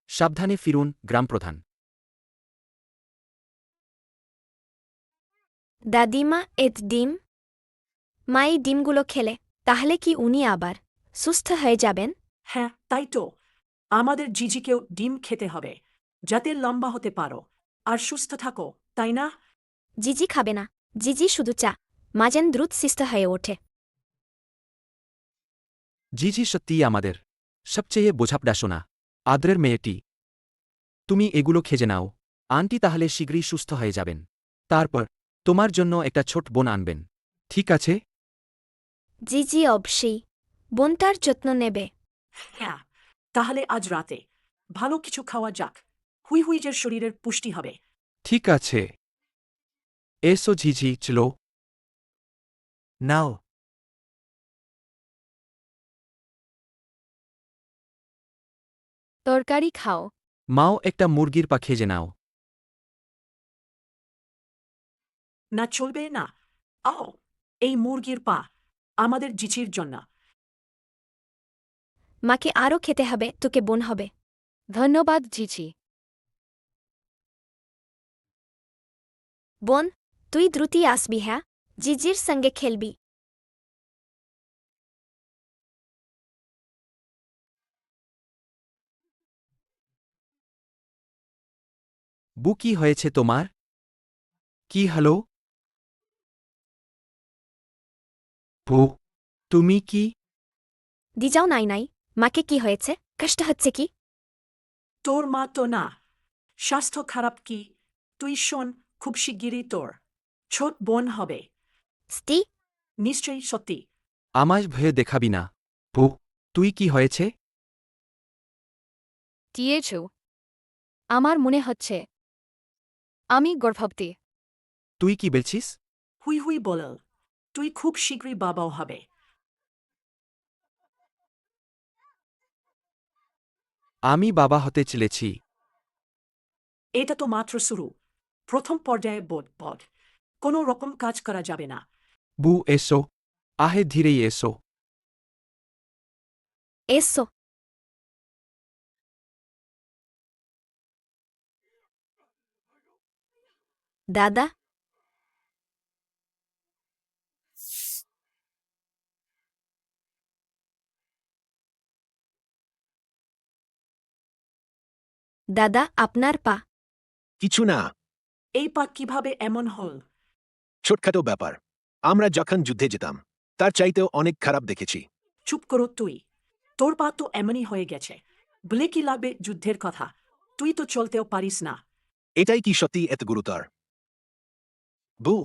সাবধানে ফিরুন গ্রাম প্রধান। দাদিমা ডিম। মা এই ডিমগুলো খেলে তাহলে কি উনি আবার সুস্থ হয়ে যাবেন? হ্যাঁ, তাই তো। আমাদের জিজিকেও ডিম খেতে হবে, যাতে লম্বা হতে পারো আর সুস্থ থাকো, তাই না? জিজি খাবে না। জিজি শুধু চা। মা যেন দ্রুত সুস্থ হয়ে ওঠে। জিজি সত্যিই আমাদের সবচেয়ে বোঝাপড়া শোনা আদরের মেয়েটি। তুমি এগুলো খেজে নাও। আন্টি তাহলে শীঘ্রই সুস্থ হয়ে যাবেন। তারপর তোমার জন্য একটা ছোট বোন আনবেন। ঠিক আছে? জিজি অবশ্যই বোনটার যত্ন নেবে। হ্যাঁ, তাহলে আজ রাতে ভালো কিছু খাওয়া যাক। হুইহুইজের শরীরের পুষ্টি হবে। ঠিক আছে। এসো ঝিঝি, চলো। নাও। তরকারি খাও। মাও একটা মুরগির পা খেজে নাও। না, চলবে না। এই মুরগির পা আমাদের জিচির জন্য। মাকে আরও খেতে হবে, তোকে বোন হবে। ধন্যবাদ জিজি। বোন, তুই দ্রুতই আসবি, হ্যাঁ? জিজির সঙ্গে খেলবি। বু, কি হয়েছে তোমার? কি হলো? বু, তুমি কি? দিজাও নাই, মাকে কি হয়েছে? কষ্ট হচ্ছে কি? তোর মা তো না। স্বাস্থ্য খারাপ কি? তুই শোন, খুব শিগগিরই তোর ছোট বোন হবে। স্তি? নিশ্চয়ই সত্যি। আমায় ভয়ে দেখাবি না। বু, তুই কি হয়েছে? টিয়েছু। আমার মনে হচ্ছে আমি গর্ভবতী। তুই কি বলছিস? হুই বল, তুই খুব শীঘ্রই বাবাও হবে। আমি বাবা হতে চলেছি। এটা তো মাত্র শুরু। প্রথম পর্যায়ে বোধ কোনো রকম কাজ করা যাবে না। বু, এসো। আহে, ধীরেই এসো। এসো। দাদা? দাদা, আপনার পা। কিছু না। এই পা কিভাবে এমন হল? ছোটখাটো ব্যাপার। আমরা যখন যুদ্ধে যেতাম তার চাইতেও অনেক খারাপ দেখেছি। চুপ করো তুই। তোর পা তো এমনই হয়ে গেছে। বলে কি লাগবে যুদ্ধের কথা? তুই তো চলতেও পারিস না। এটাই কি সত্যি এত গুরুতর? বু,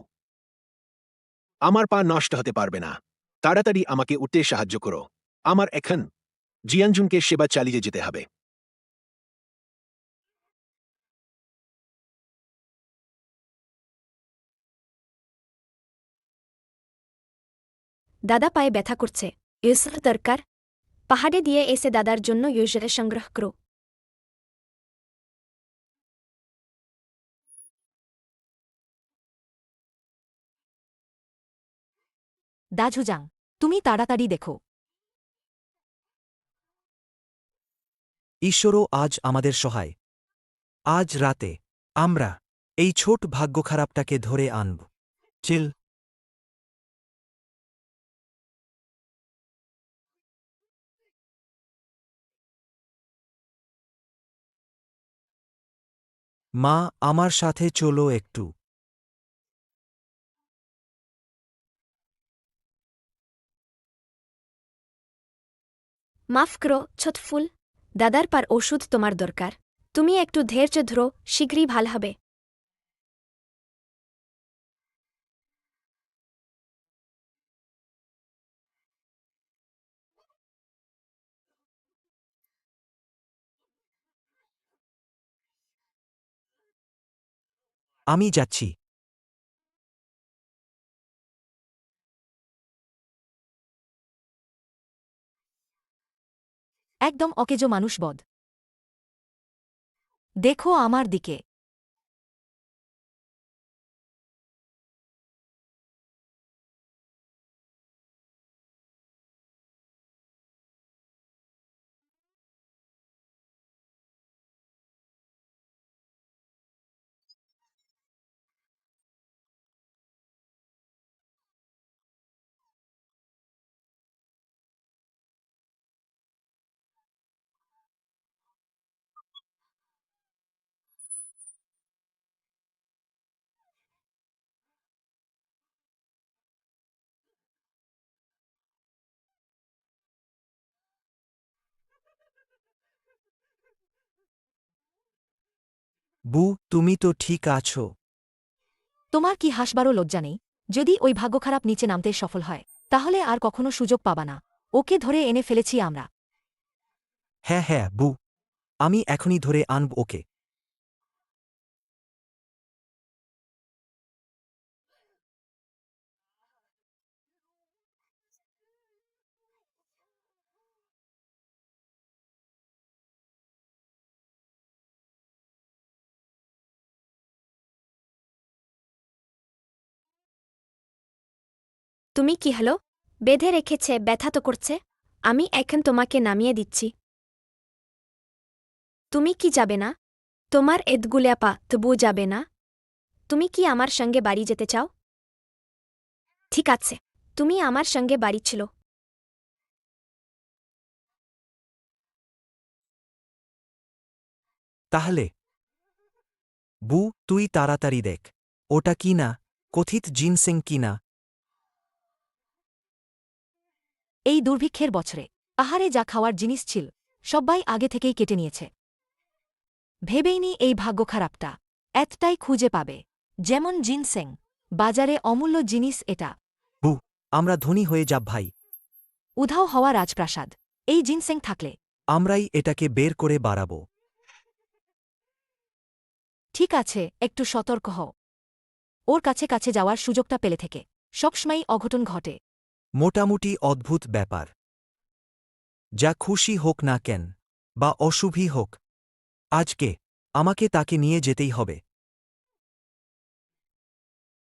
আমার পা নষ্ট হতে পারবে না। তাড়াতাড়ি আমাকে উঠতে সাহায্য করো। আমার এখন জিয়াংজুনকে সেবা চালিয়ে যেতে হবে। দাদা পায়ে ব্যথা করছে। ইউসের দরকার। পাহাড়ে দিয়ে এসে দাদার জন্য ইউসের সংগ্রহ করো। দাঝুজাং, তুমি তাড়াতাড়ি দেখো। ঈশ্বরও আজ আমাদের সহায়। আজ রাতে আমরা এই ছোট ভাগ্য খারাপটাকে ধরে আনব। চিল। মা, আমার সাথে চলো একটু। মাফ করো ছোটফুল। দাদার পার ওষুধ তোমার দরকার। তুমি একটু ধৈর্য ধরো, শীঘ্রই ভাল হবে। আমি যাচ্ছি। একদম অকেজো মানুষ বদ। দেখো আমার দিকে। বু, তুমি তো ঠিক আছো। তোমার কি হাসবারও লজ্জা নেই? যদি ওই ভাগ্য খারাপ নিচে নামতে সফল হয় তাহলে আর কখনো সুযোগ পাবা না। ওকে ধরে এনে ফেলেছি আমরা। হ্যাঁ হ্যাঁ বু, আমি এখনই ধরে আনব ওকে। তুমি কি হলো? বেঁধে রেখেছে, ব্যথা তো করছে। আমি এখন তোমাকে নামিয়ে দিচ্ছি। তুমি কি যাবে না? তোমার এদগুলিয়া পা তবুও যাবে না? তুমি কি আমার সঙ্গে বাড়ি যেতে চাও? ঠিক আছে, তুমি আমার সঙ্গে বাড়ি ছিল। তাহলে বু, তুই তাড়াতাড়ি দেখ ওটা কি না, কথিত জিনসেং কি না। এই দুর্ভিক্ষের বছরে পাহাড়ে যা খাওয়ার জিনিস ছিল সব্বাই আগে থেকেই কেটে নিয়েছে। ভেবেইনি এই ভাগ্য খারাপটা এতটাই খুঁজে পাবে। যেমন জিনসেং, বাজারে অমূল্য জিনিস এটা। বু, আমরা ধনী হয়ে যাব ভাই। উধাও হওয়া রাজপ্রাসাদ। এই জিনসেং থাকলে আমরাই এটাকে বের করে বাড়াব। ঠিক আছে, একটু সতর্ক হও। ওর কাছে কাছে যাওয়ার সুযোগটা পেলে থেকে সবসময়ই অঘটন ঘটে। মোটামুটি অদ্ভুত ব্যাপার। যা খুশি হোক না কেন, বা অশুভই হোক, আজকে আমাকে তাকে নিয়ে যেতেই হবে।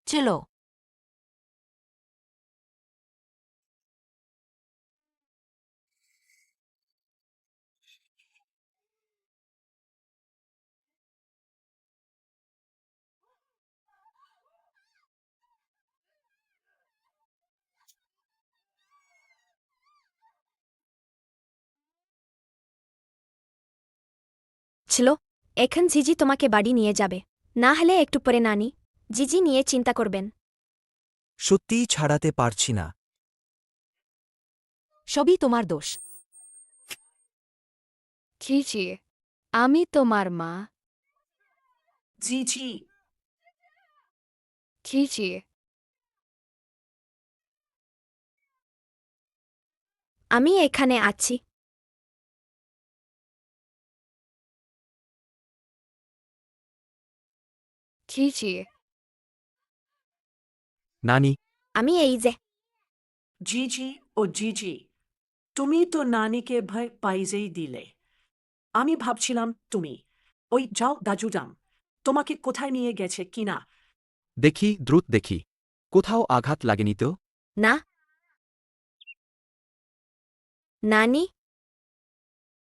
চলো। ছিল, এখন ঝিঝি তোমাকে বাড়ি নিয়ে যাবে। না হলে একটু পরে নানি জিজি নিয়ে চিন্তা করবেন। সত্যিই ছাড়াতে পারছি না। সবই তোমার দোষ। খিচি, আমি তোমার মা। জি জি। খিচি, আমি এখানে আছি। খিচি, নানি, আমি এই যে। জিজি ও জিজি, তুমি তো নানিকে ভয় পাইজেই দিলে। আমি ভাবছিলাম তুমি ওই যাও দাজুজাম তোমাকে কোথায় নিয়ে গেছে কিনা। দেখি, দ্রুত দেখি। কোথাও আঘাত লাগেনি তো? না নানি,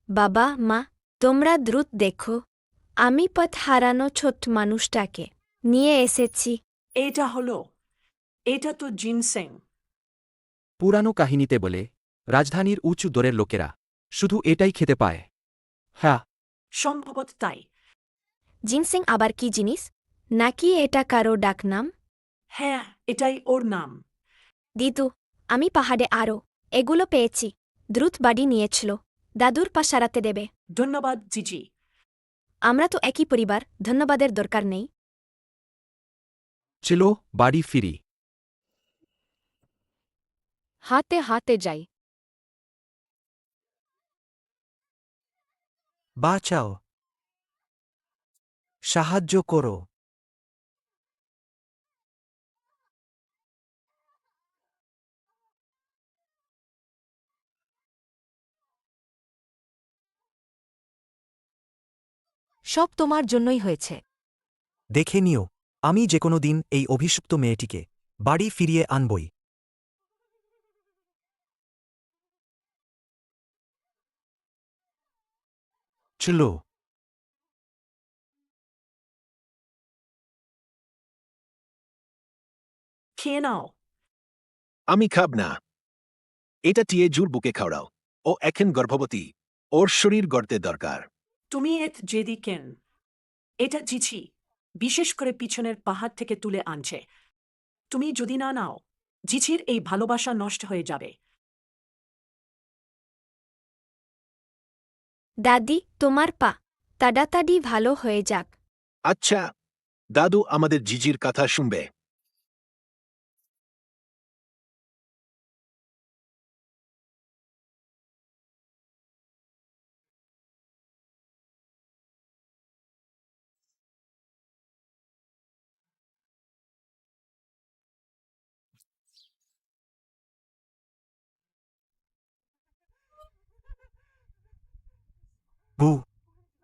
বাবা, মা, তোমরা দ্রুত দেখো। আমি পথ হারানো ছোট্ট মানুষটাকে নিয়ে এসেছি। এটা হলো, এটা তো জিনসেং। পুরানো কাহিনীতে বলে রাজধানীর উঁচু দরের লোকেরা শুধু এটাই খেতে পায়। হ্যাঁ, সম্ভবত তাই। জিনসিং আবার কি জিনিস? নাকি এটা কারো ডাকনাম? হ্যাঁ, এটাই ওর নাম। দিদু, আমি পাহাড়ে আরও এগুলো পেয়েছি। দ্রুত বাড়ি নিয়েছিল। দাদুর পা সারাতে দেবে। ধন্যবাদ জিজি। আমরা তো একই পরিবার, ধন্যবাদের দরকার নেই। চলো বাড়ি ফিরি। হাতে হাতে যাই। বাঁচাও, সাহায্য করো। সব তোমার জন্যই হয়েছে। দেখে নিও আমি যে কোনো দিন এই অভিযুক্ত মেয়েটিকে বাড়ি ফিরিয়ে আনবই। চলো। খেয়ে নাও। আমি খাব না। এটা টিয়ে জুর বুকে খাওড়াও। ও এখন গর্ভবতী। ওর শরীর গড়তে দরকার। তুমি জেদি কেন? এটা জিছি বিশেষ করে পিছনের পাহাড় থেকে তুলে আনছে। তুমি যদি না নাও, জিছির এই ভালোবাসা নষ্ট হয়ে যাবে। দাদি তোমার পা তাড়াতাড়ি ভালো হয়ে যাক। আচ্ছা দাদু আমাদের জিজির কথা শুনবে। বু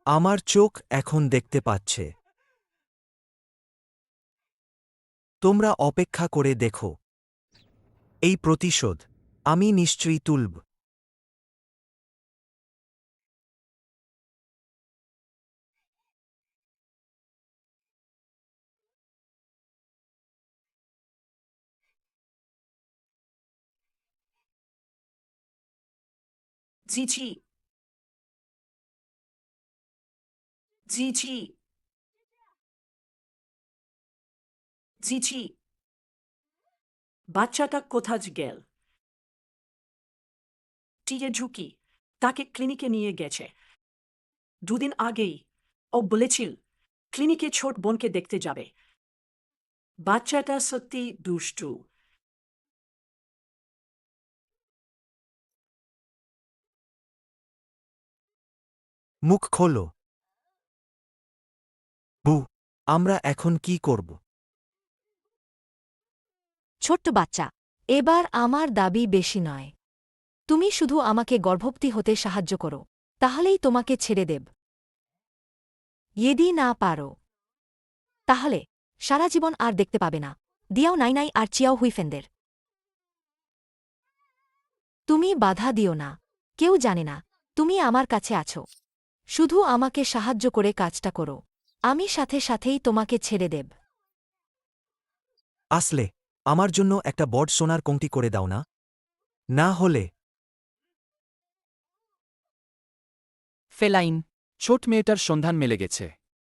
আমার চোখ এখন দেখতে পাচ্ছে। তোমরা অপেক্ষা করে দেখো। এই প্রতিশোধ আমি নিশ্চয়ই তুলব। জিছি, জিছি, জিছি, বাচ্চাটা কোথায় গেল? টিয়ে ঝুঁকি তাকে ক্লিনিকে নিয়ে গেছে। দুদিন আগেই ও বলেছিল ক্লিনিকে ছোট বোনকে দেখতে যাবে। বাচ্চাটা সত্যি দুষ্টু। মুখ খোলো। বু আমরা এখন কি করব? ছোট্ট বাচ্চা, এবার আমার দাবি বেশি নয়। তুমি শুধু আমাকে গর্ভবতী হতে সাহায্য করো, তাহলেই তোমাকে ছেড়ে দেব। যদি না পারো, তাহলে সারা জীবন আর দেখতে পাবে না দিয়াও নাইনাই আর চিয়াও হুইফেনদের। তুমি বাধা দিও না। কেউ জানে না তুমি আমার কাছে আছো। শুধু আমাকে সাহায্য করে কাজটা করো, আমি সাথে সাথেই তোমাকে ছেড়ে দেব। আসলে আমার জন্য একটা বড় সোনার কংটি করে দাও না। না হলে ফেলাইন। ছোট মেয়েটার সন্ধান মেলে গেছে।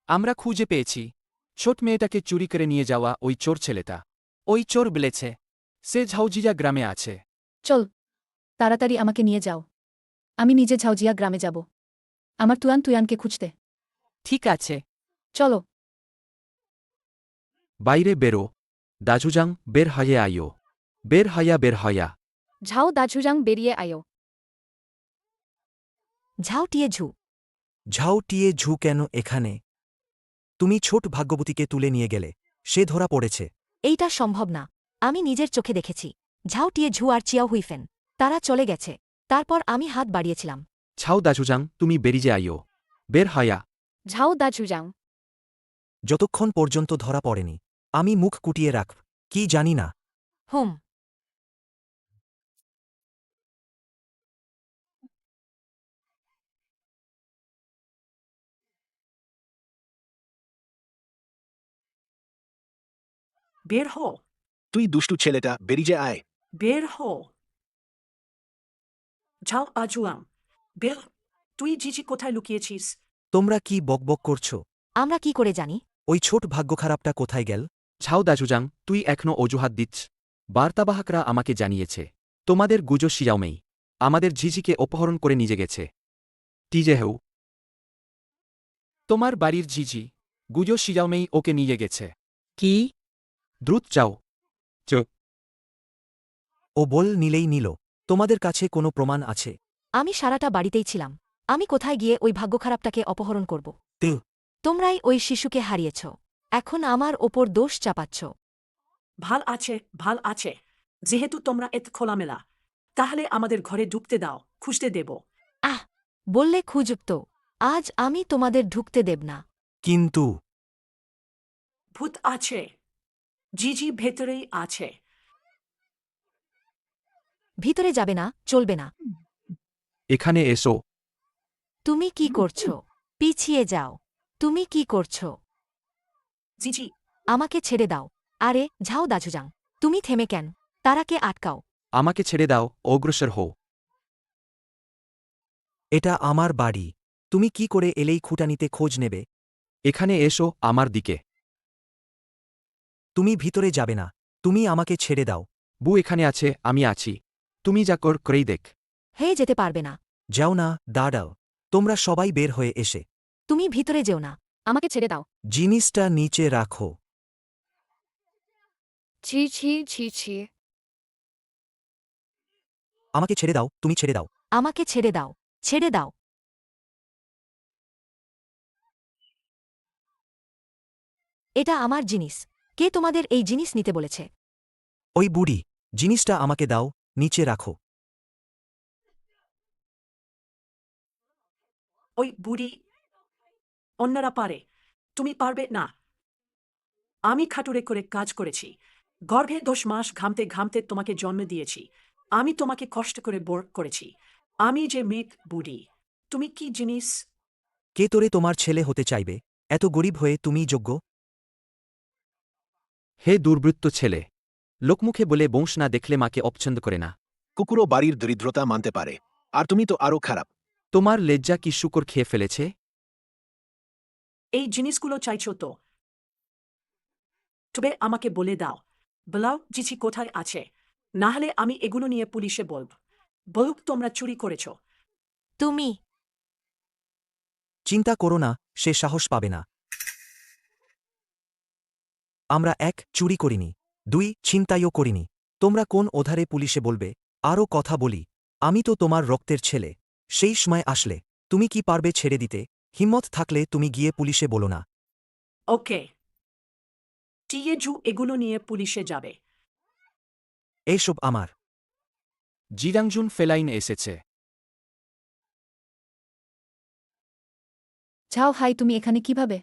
আমরা খুঁজে পেয়েছি। ছোট মেয়েটাকে চুরি করে নিয়ে যাওয়া ওই চোর ছেলেটা। ওই চোর বলেছে সে ঝাউজিয়া গ্রামে আছে। চল, তাড়াতাড়ি আমাকে নিয়ে যাও। আমি নিজে ঝাউজিয়া গ্রামে যাব আমার তুয়ানকে খুঁজতে। ঠিক আছে, চলো। বাইরে বেরো। দাজুজাং বের হয়ে আইও। বের হয়া। ঝাও দাঝুজাং বেরিয়ে আয়ো। ঝাও টিয়ে ঝু। ঝাউ টিয়ে ঝু কেন এখানে? তুমি ছোট ভাগ্যবতীকে তুলে নিয়ে গেলে সে ধরা পড়েছে। এইটা সম্ভব না। আমি নিজের চোখে দেখেছি ঝাও টিয়ে ঝু আর চিয়াও হুইফেন তারা চলে গেছে। তারপর আমি হাত বাড়িয়েছিলাম। ছাও দাজুজাং তুমি বেরিয়ে আইও। বের হয়া। ঝাও দাঝুজাং। যতক্ষণ পর্যন্ত ধরা পড়েনি আমি মুখ কুটিয়ে রাখ কি জানি না। হুম। বের হ, তুই দুষ্টু ছেলেটা বেরিয়ে আয়। বের হ। ঝাও আজুয়াম, বের। তুই জিজি কোথায় লুকিয়েছিস? তোমরা কি বকবক করছো? আমরা কি করে জানি? ওই ছোট ভাগ্য খারাপটা কোথায় গেল? ছাও দাজুজাং তুই এখনো অজুহাত দিচ্ছ। বার্তাবাহকরা আমাকে জানিয়েছে তোমাদের গুজো শিয়াওমেই আমাদের ঝিঝিকে অপহরণ করে নিয়ে গেছে। টিজেহেউ তোমার বাড়ির ঝিঝি গুজো শিয়াওমেই ওকে নিয়ে গেছে। কি? দ্রুত যাও। ও বল নিলেই নিল। তোমাদের কাছে কোনো প্রমাণ আছে? আমি সারাটা বাড়িতেই ছিলাম। আমি কোথায় গিয়ে ওই ভাগ্য খারাপটাকে অপহরণ করব? তে তোমরাই ওই শিশুকে হারিয়েছ, এখন আমার ওপর দোষ চাপাচ্ছ। ভাল আছে, ভাল আছে। যেহেতু তোমরা এত খোলামেলা, তাহলে আমাদের ঘরে ঢুকতে দাও, খুঁজতে দেব। আহ, বললে খুঁজব তো। আজ আমি তোমাদের ঢুকতে দেব না। কিন্তু ভূত আছে। জিজি ভেতরেই আছে। ভিতরে যাবে না, চলবে না। এখানে এসো। তুমি কি করছো? পিছিয়ে যাও। তুমি কি করছো? জিজি, আমাকে ছেড়ে দাও। আরে ঝাও দাজুজাং, তুমি থেমে কেন? তারাকে আটকাও। আমাকে ছেড়ে দাও, অগ্রসর হও। এটা আমার বাড়ি। তুমি কি করে এলেই খুঁটানিতে খোঁজ নেবে? এখানে এসো আমার দিকে। তুমি ভিতরে যাবে না। তুমি আমাকে ছেড়ে দাও। বু এখানে আছে, আমি আছি। তুমি যা করেই দেখ। হে যেতে পারবে না। যাও না, দাঁড়াও। তোমরা সবাই বের হয়ে এসে তুমি ভিতরে যেও না। আমাকে ছেড়ে দাও। জিনিসটা নিচে রাখো। ছি ছি ছি ছি। আমাকে ছেড়ে দাও, তুমি ছেড়ে দাও। আমাকে ছেড়ে দাও। ছেড়ে দাও। এটা আমার জিনিস। কে তোমাদের এই জিনিস নিতে বলেছে? ওই বুড়ি, জিনিসটা আমাকে দাও, নিচে রাখো। ওই বুড়ি। অন্যরা পারে, তুমি পারবে না। আমি খাটুরে করে কাজ করেছি। গর্ভে 10 মাস ঘামতে ঘামতে তোমাকে জন্ম দিয়েছি। আমি তোমাকে কষ্ট করে বড় করেছি। আমি যে মেয়ে বুড়ি। তুমি কি জিনিস? কে তোরে তোমার ছেলে হতে চাইবে? এত গরিব হয়ে তুমিই যোগ্য? হে দুর্বৃত্ত ছেলে, লোকমুখে বলে বংশ না দেখলে মাকে অপছন্দ করে না। কুকুরও বাড়ির দরিদ্রতা মানতে পারে, আর তুমি তো আরও খারাপ। তোমার লেজ্জা কি শুকর খেয়ে ফেলেছে? এই জিনিসগুলো চাইছো তো? তবে আমাকে বলে দাও, বলাও জিজি কোথায় আছে। না হলে আমি এগুলো নিয়ে পুলিশে বলব। বলুক তোমরা চুরি করেছ। তুমি। চিন্তা করো না, সে সাহস পাবে না। আমরা 1 চুরি করিনি, 2 ছিনতাইও করিনি। তোমরা কোন ওধারে পুলিশে বলবে? আরও কথা বলি, আমি তো তোমার রক্তের ছেলে। সেই সময় আসলে তুমি কি পারবে ছেড়ে দিতে? হিম্মত থাকলে তুমি গিয়ে পুলিশে বলো না। ওকে, টিয়েজু এগুলো নিয়ে পুলিশে যাবে। এইসব আমার। জিরাংজুন ফেলাইন এসেছে। ঝাও হাই, তুমি এখানে কিভাবে?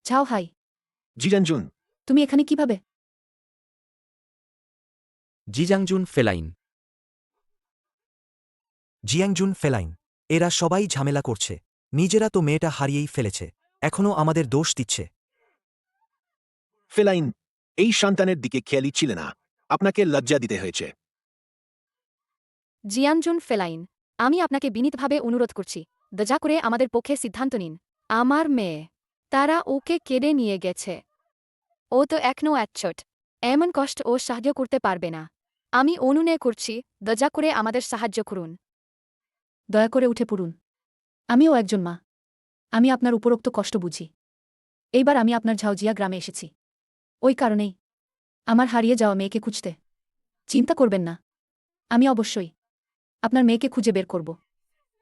ঝাও হাই, জিরাঞ্জুন, তুমি এখানে কিভাবে? জিজাংজুন ফেলাইন। জিয়াংজুন ফেলাইন। এরা সবাই ঝামেলা করছে। নিজেরা তো মেয়েটা হারিয়েই ফেলেছে, এখনও আমাদের দোষ দিচ্ছে। ফেলাইন, এই সন্তানের দিকে খেয়ালই ছিলে না। আপনাকে লজ্জা দিতে হয়েছে। জিয়ানজুন ফেলাইন, আমি আপনাকে বিনীতভাবে অনুরোধ করছি, দয়া করে আমাদের পক্ষে সিদ্ধান্ত নিন। আমার মেয়ে, তারা ওকে কেড়ে নিয়ে গেছে। ও তো এখনও একচোট। এমন কষ্ট ও সাহায্য করতে পারবে না। আমি অনুনয় করছি, দয়া করে আমাদের সাহায্য করুন। দয়া করে উঠে পড়ুন। আমিও একজন মা। আমি আপনার উপরোক্ত কষ্ট বুঝি। এইবার আমি আপনার ঝাউজিয়া গ্রামে এসেছি ওই কারণেই, আমার হারিয়ে যাওয়া মেয়েকে খুঁজতে। চিন্তা করবেন না, আমি অবশ্যই আপনার মেয়েকে খুঁজে বের করব।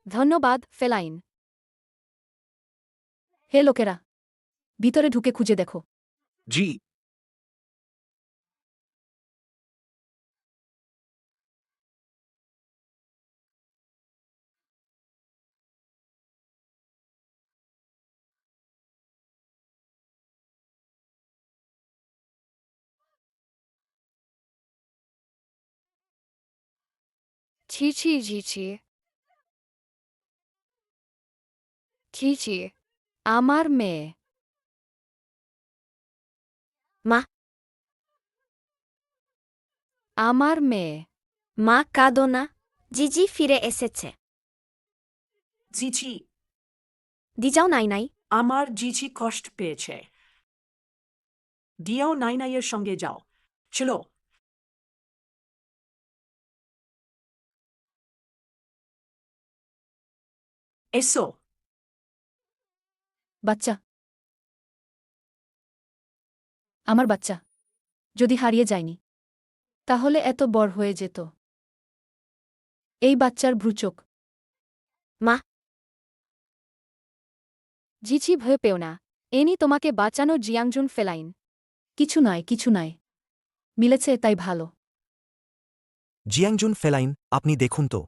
ধন্যবাদ ফেলাইন। হে লোকেরা, ভিতরে ঢুকে খুঁজে দেখো। জি। ছি ছি ছি ছি। ছি ছি, আমার মেয়ে। মা, আমার মেয়ে। মা কাঁদো না, জিজি ফিরে এসেছে। জিজি, দিজাও নাই নাই। আমার জিজি কষ্ট পেয়েছে। দিয়াও নাইনাইয়ের সঙ্গে যাও। চলো। এসো। বাচ্চা, আমার বাচ্চা যদি হারিয়ে যায়নি, তাহলে এত বড় হয়ে যেত। এই বাচ্চার ভ্রুচোখ। মা, জিজি ভয় পেও না, এনি তোমাকে বাঁচানো জিয়াংজুন ফেলাইন। কিছু নয়, কিছু নয়। মিলেছে তাই ভালো। জিয়াংজুন ফেলাইন, আপনি দেখুন তো,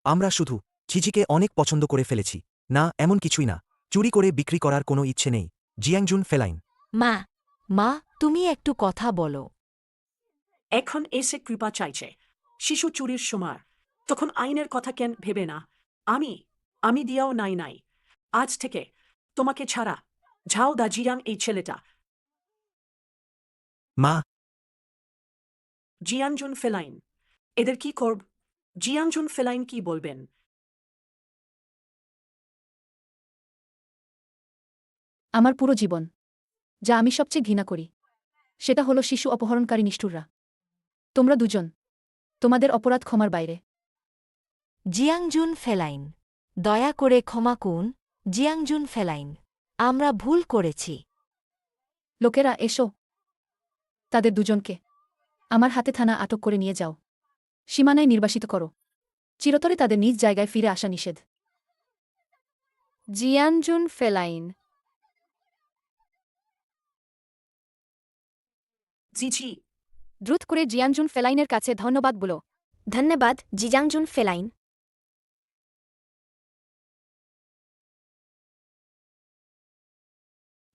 আমরা শুধু ঝিঝিকে অনেক পছন্দ করে ফেলেছি। না, এমন কিছুই না। চুরি করে বিক্রি করার কোনো ইচ্ছে নেই। জিয়াংজুন ফেলাইন। মা মা তুমি একটু কথা বলো। এখন এসে কৃপা চাইছে। শিশু চুরির সময় তখন আইনের কথা কেন ভেবে না? আমি দিয়াও নাই। আজ থেকে তোমাকে ছাড়া ঝাও দা জিয়াং এই ছেলেটা। মা, জিয়াংজুন ফেলাইন। এদের কি করব? জিয়াংজুন ফেলাইন কি বলবেন? আমার পুরো জীবন যা আমি সবচেয়ে ঘৃণা করি সেটা হলো শিশু অপহরণকারী নিষ্ঠুররা। তোমরা দুজন তোমাদের অপরাধ ক্ষমার বাইরে। জিয়াংজুন ফেলাইন, দয়া করে ক্ষমা করুন। জিয়াংজুন ফেলাইন, আমরা ভুল করেছি। লোকেরা এসো, তাদের দুজনকে আমার হাতে থানা আটক করে নিয়ে যাও, সীমানায় নির্বাসিত করো। চিরতরে তাদের নিজ জায়গায় ফিরে আসা নিষেধ। জিয়ানজুন ফেলাইন। জিজি, দ্রুত করে জিয়ানজুন ফেলাইনের কাছে ধন্যবাদ বলো। ধন্যবাদ জিজাংজুন ফেলাইন।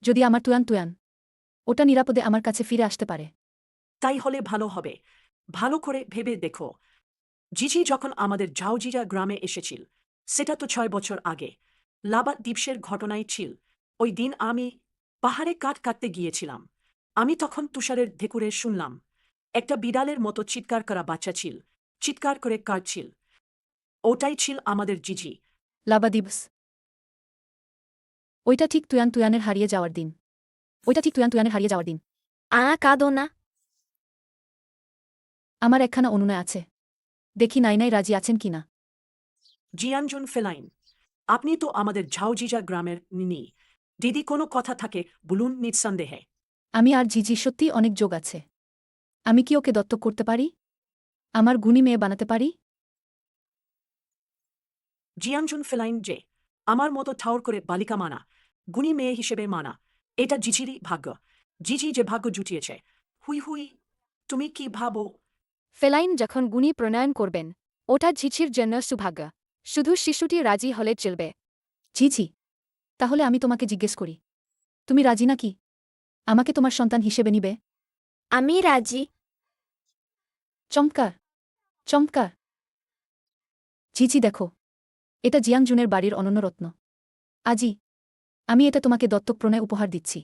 যদি আমার তুয়ান ওটা নিরাপদে আমার কাছে ফিরে আসতে পারে। তাই হলে ভালো হবে। ভালো করে ভেবে দেখো, জিজি যখন আমাদের ঝাউজিরা গ্রামে এসেছিল, সেটা তো 6 বছর আগে। লাবা দ্বীপসের ঘটনাই ছিল। ওই দিন আমি পাহাড়ে কাঠ কাটতে গিয়েছিলাম। আমি তখন তুষারের ঢেকুরে শুনলাম একটা বিড়ালের মতো চিৎকার করা বাচ্চা ছিল, চিৎকার করে কাঁদছিল। ওটাই ছিল আমাদের জিজি। লাবা দিবস। ওইটা ঠিক তুয়ানের হারিয়ে যাওয়ার দিন। কাঁদো না। আমার একখানা অনুনয় আছে, দেখি নাইনাই রাজি আছেন কিনা। জিয়ানজুন ফেলাইন, আপনি তো আমাদের ঝাউজিজা গ্রামের নিনি। দিদি কোনো কথা থাকে বলুন নিঃসন্দেহে। আমি আর ঝিঝি সত্যিই অনেক যোগ আছে। আমি কি ওকে দত্তক করতে পারি? আমার গুণী মেয়ে বানাতে পারি? জিয়ানজুন ফেলাইন যে আমার মতো ঠাউর করে বালিকা মানা, গুণী মেয়ে হিসেবে মানা, এটা জিজিরই ভাগ্য। জিজি যে ভাগ্য জুটিয়েছে। হুই, তুমি কি ভাবো? ফেলাইন যখন গুণী প্রণয়ন করবেন ওটা ঝিঝির জন্য সুভাগ্য। শুধু শিশুটি রাজি হলে চলবে। ঝিঝি, তাহলে আমি তোমাকে জিজ্ঞেস করি, তুমি রাজি নাকি? আমাকে তোমার সন্তান হিসেবে নিবে? আমি রাজি। চমৎকার। ঝিঝি দেখো, এটা জিয়াংজুনের বাড়ির অনন্য রত্ন। আজই আমি এটা তোমাকে দত্তক প্রণয় উপহার দিচ্ছি।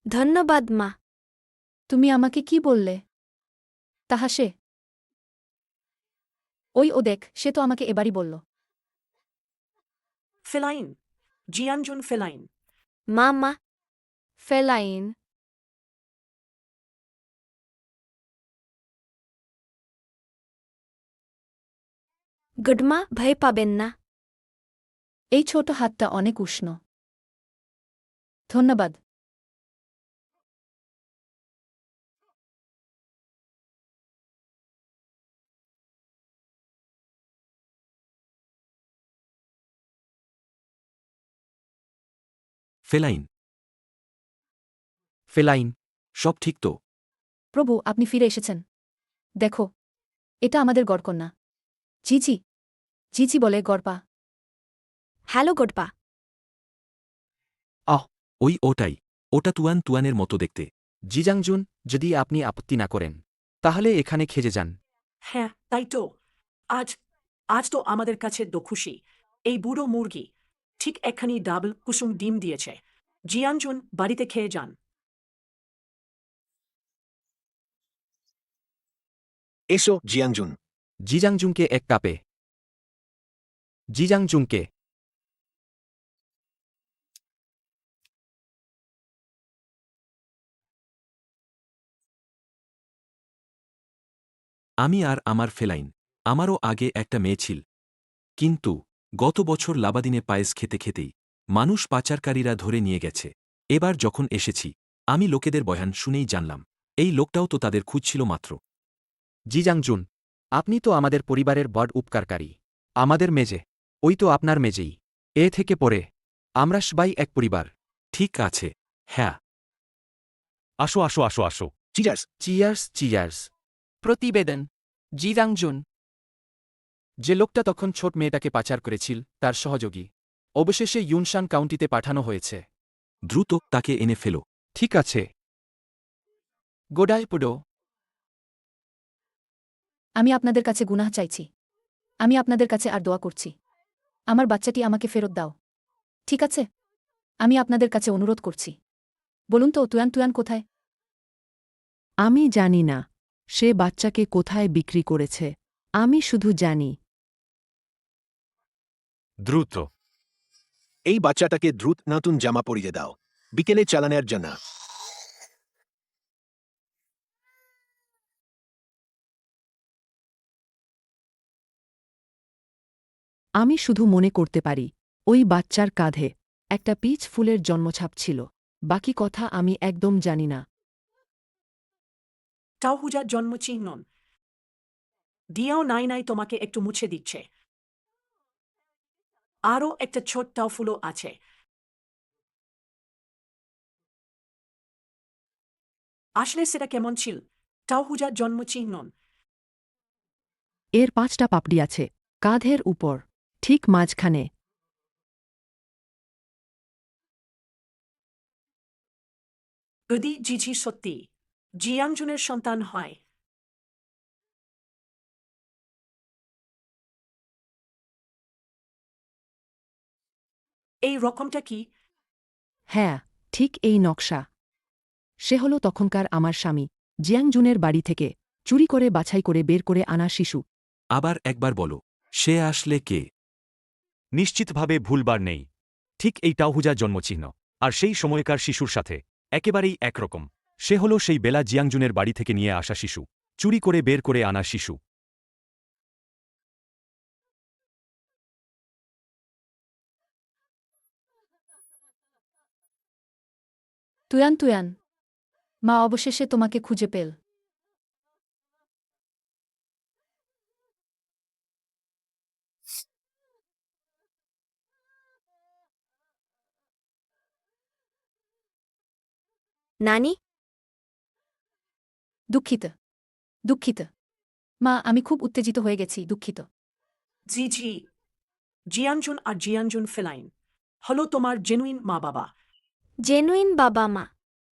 ধন্যবাদ মা। তুমি আমাকে কি বললে? তাহা সে? ও দেখ, সে তো আমাকে এবারই বলল। Feline, Jianjun feline. মা ফেলাইন। গুডমা, ভয় পাবেন না। এই ছোট হাতটা অনেক উষ্ণ। ধন্যবাদ। Feline, feline. সব ঠিক তো? প্রভু, আপনি ফিরে এসেছেন। দেখো, এটা আমাদের গড়কন্যা। ঝিঝি বলে গড়পা। হ্যালো গোডপা। ওটাই। ওটা তুয়ানের মতো দেখতে। জিজাংজুন, যদি আপনি আপত্তি না করেন তাহলে এখানে খেজে যান। হ্যাঁ, তাই তো। আজ তো আমাদের কাছে খুশি। এই বুড়ো মুরগি ঠিক একখানি ডাবল কুসুম ডিম দিয়েছে। জিয়ানজুন, বাড়িতে খেয়ে যান। এসো জিয়াংজুন। জিজাংজুংকে এক কাপে। জিজাংজুংকে। আমি আর আমার ফেলাইন, আমারও আগে একটা মেয়ে ছিল। কিন্তু গত বছর লাবাদিনে পায়েস খেতে খেতেই মানুষ পাচারকারীরা ধরে নিয়ে গেছে। এবার যখন এসেছি আমি লোকেদের বয়ান শুনেই জানলাম এই লোকটাও তো তাদের খুঁজছিল মাত্র। জিজাংজুন, আপনি তো আমাদের পরিবারের বড় উপকারকারী। আমাদের মেজে ওই তো আপনার মেজেই। এ থেকে পরে আমরা সবাই এক পরিবার। ঠিক আছে, হ্যাঁ। আসো। চিজার্স। চিয়ার্স। প্রতিবেদন জিজাংজুন। যে লোকটা তখন ছোট মেয়েটাকে পাচার করেছিল তার সহযোগী অবশেষে ইউনশান কাউন্টিতে পাঠানো হয়েছে। দ্রুত তাকে এনে ফেলো। ঠিক আছে। গোডায় পুডো। আমি আপনাদের কাছে গুনাহ চাইছি। আমি আপনাদের কাছে আর দোয়া করছি। আমার বাচ্চাটি আমাকে ফেরত দাও। ঠিক আছে? আমি আপনাদের কাছে অনুরোধ করছি। বলুন তো তুয়ান তুয়ান কোথায়? আমি জানি না সে বাচ্চাকে কোথায় বিক্রি করেছে। আমি শুধু জানি দ্রুত। এই বাচ্চাটাকে দ্রুত নতুন জামা পরিয়ে দাও, বিকেলে চালানের জন্য। আমি শুধু মনে করতে পারি ওই বাচ্চার কাঁধে একটা পিচ ফুলের জন্মছাপ ছিল। বাকি কথা আমি একদম জানি না। টাউহুজার জন্মচিহ্ন। দিয়াও নাই নাই তোমাকে একটু মুছে দিচ্ছে। আরও একটা ছোট্ট ফুলও আছে। আসলে সেটা কেমন ছিল? টাউহুজার জন্মচিহ্ন। এর 5টা পাপড়ি আছে, কাঁধের উপর, ঠিক মাঝখানে। যদি জিজি সত্যি জিয়াংজুনের সন্তান হয়, এই রকমটা কি? হ্যাঁ, ঠিক এই নকশা। সে হল তখনকার আমার স্বামী, জিয়াংজুনের বাড়ি থেকে চুরি করে বাছাই করে বের করে আনা শিশু। আবার একবার বলো, সে আসলে কে? নিশ্চিতভাবে ভুলবার নেই। ঠিক এই টাউহুজা জন্মচিহ্ন। আর সেই সময়কার শিশুর সাথে একেবারেই একরকম। সে হল সেই বেলা জিয়াংজুনের বাড়ি থেকে নিয়ে আসা শিশু, চুরি করে বের করে আনা শিশু। তুয়ান তুয়ান, মা অবশেষে তোমাকে খুঁজে পেল। নানি, দুঃখিত দুঃখিত মা, আমি খুব উত্তেজিত হয়ে গেছি, দুঃখিত। জিজি জিয়াংজুন আর জিয়াংজুন ফেলাইন হলো তোমার জেনুইন মা বাবা। জেনুইন বাবা মা।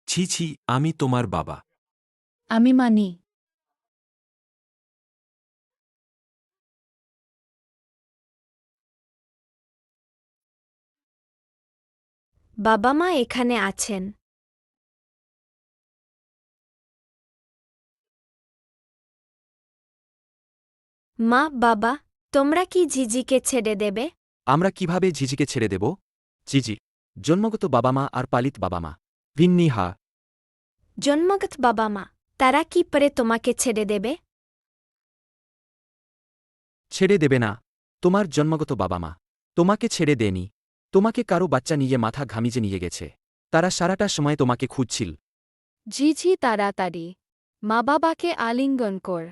ছি ছি, আমি তোমার বাবা। আমি মানি। বাবা মা এখানে আছেন। মা বাবা, তোমরা কি জিজিকে ছেড়ে দেবে? আমরা কিভাবে ঝিঝিকে ছেড়ে দেব? জিজি জন্মগত বাবা মা আর পালিত বাবা মা ভিন্নি। হা। জন্মগত বাবা মা, তারা কি পরে তোমাকে ছেড়ে দেবে? ছেড়ে দেবে না। তোমার জন্মগত বাবা মা তোমাকে ছেড়ে দেয়নি। তোমাকে কারো বাচ্চা নিয়ে মাথা ঘামিজে নিয়ে গেছে। তারা সারাটা সময় তোমাকে খুঁজছিল। জিজি তাড়াতাড়ি মা বাবাকে আলিঙ্গন কর।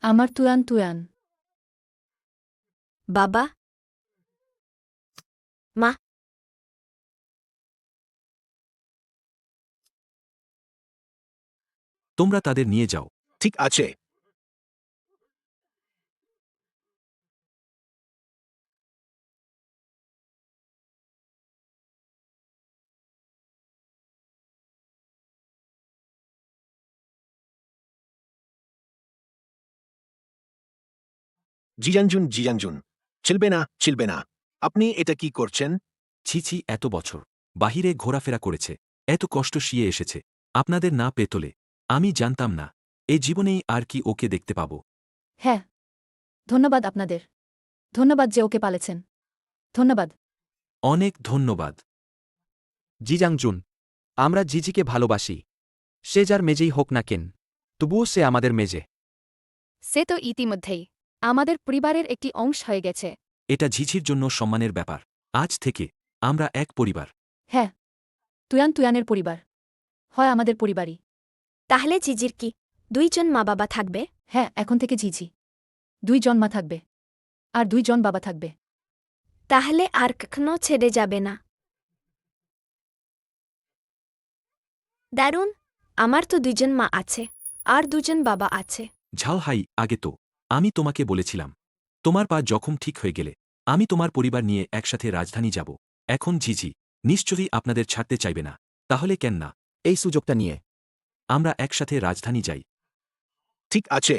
আমার তুয়ান তুয়ান। বাবা মা, তোমরা তাদের নিয়ে যাও। ঠিক আছে। জিয়াংজুন জিয়াংজুন, ছিলবে না ছিলবে না। আপনি এটা কি করছেন? ছি ছি, এত বছর বাহিরে ঘোরাফেরা করেছে, এত কষ্ট শিয়ে এসেছে, আপনাদের না পেতলে আমি জানতাম না এ জীবনেই আর কি ওকে দেখতে পাব। হ্যাঁ, ধন্যবাদ আপনাদের। ধন্যবাদ যে ওকে পালেছেন। ধন্যবাদ। অনেক ধন্যবাদ। জিজাংজুন, আমরা জিজিকে ভালোবাসি। সে যার মেজেই হোক না কেন, তবুও সে আমাদের মেজে। সে তো ইতিমধ্যেই আমাদের পরিবারের একটি অংশ হয়ে গেছে। এটা ঝিঝির জন্য সম্মানের ব্যাপার। আজ থেকে আমরা এক পরিবার। হ্যাঁ, তুয়ান তুয়ানের পরিবার হয় আমাদের পরিবারই। তাহলে জিজির কি 2 জন মা বাবা থাকবে? হ্যাঁ, এখন থেকে ঝিঝি 2 জন মা থাকবে আর 2 জন বাবা থাকবে। তাহলে আর কখনো ছেড়ে যাবে না? দারুণ, আমার তো দুজন মা আছে আর দুজন বাবা আছে। ঝাও হাই আগে তো আমি তোমাকে বলেছিলাম তোমার পা জখম ঠিক হয়ে গেলে আমি তোমার পরিবার নিয়ে একসাথে রাজধানী যাব। এখন ঝিঝি নিশ্চয়ই আপনাদের ছাড়তে চাইবে না, তাহলে কেন না এই সুযোগটা নিয়ে আমরা একসাথে রাজধানী যাই। ঠিক আছে।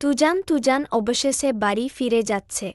তুজান অবশেষে বাড়ি ফিরে যাচ্ছে।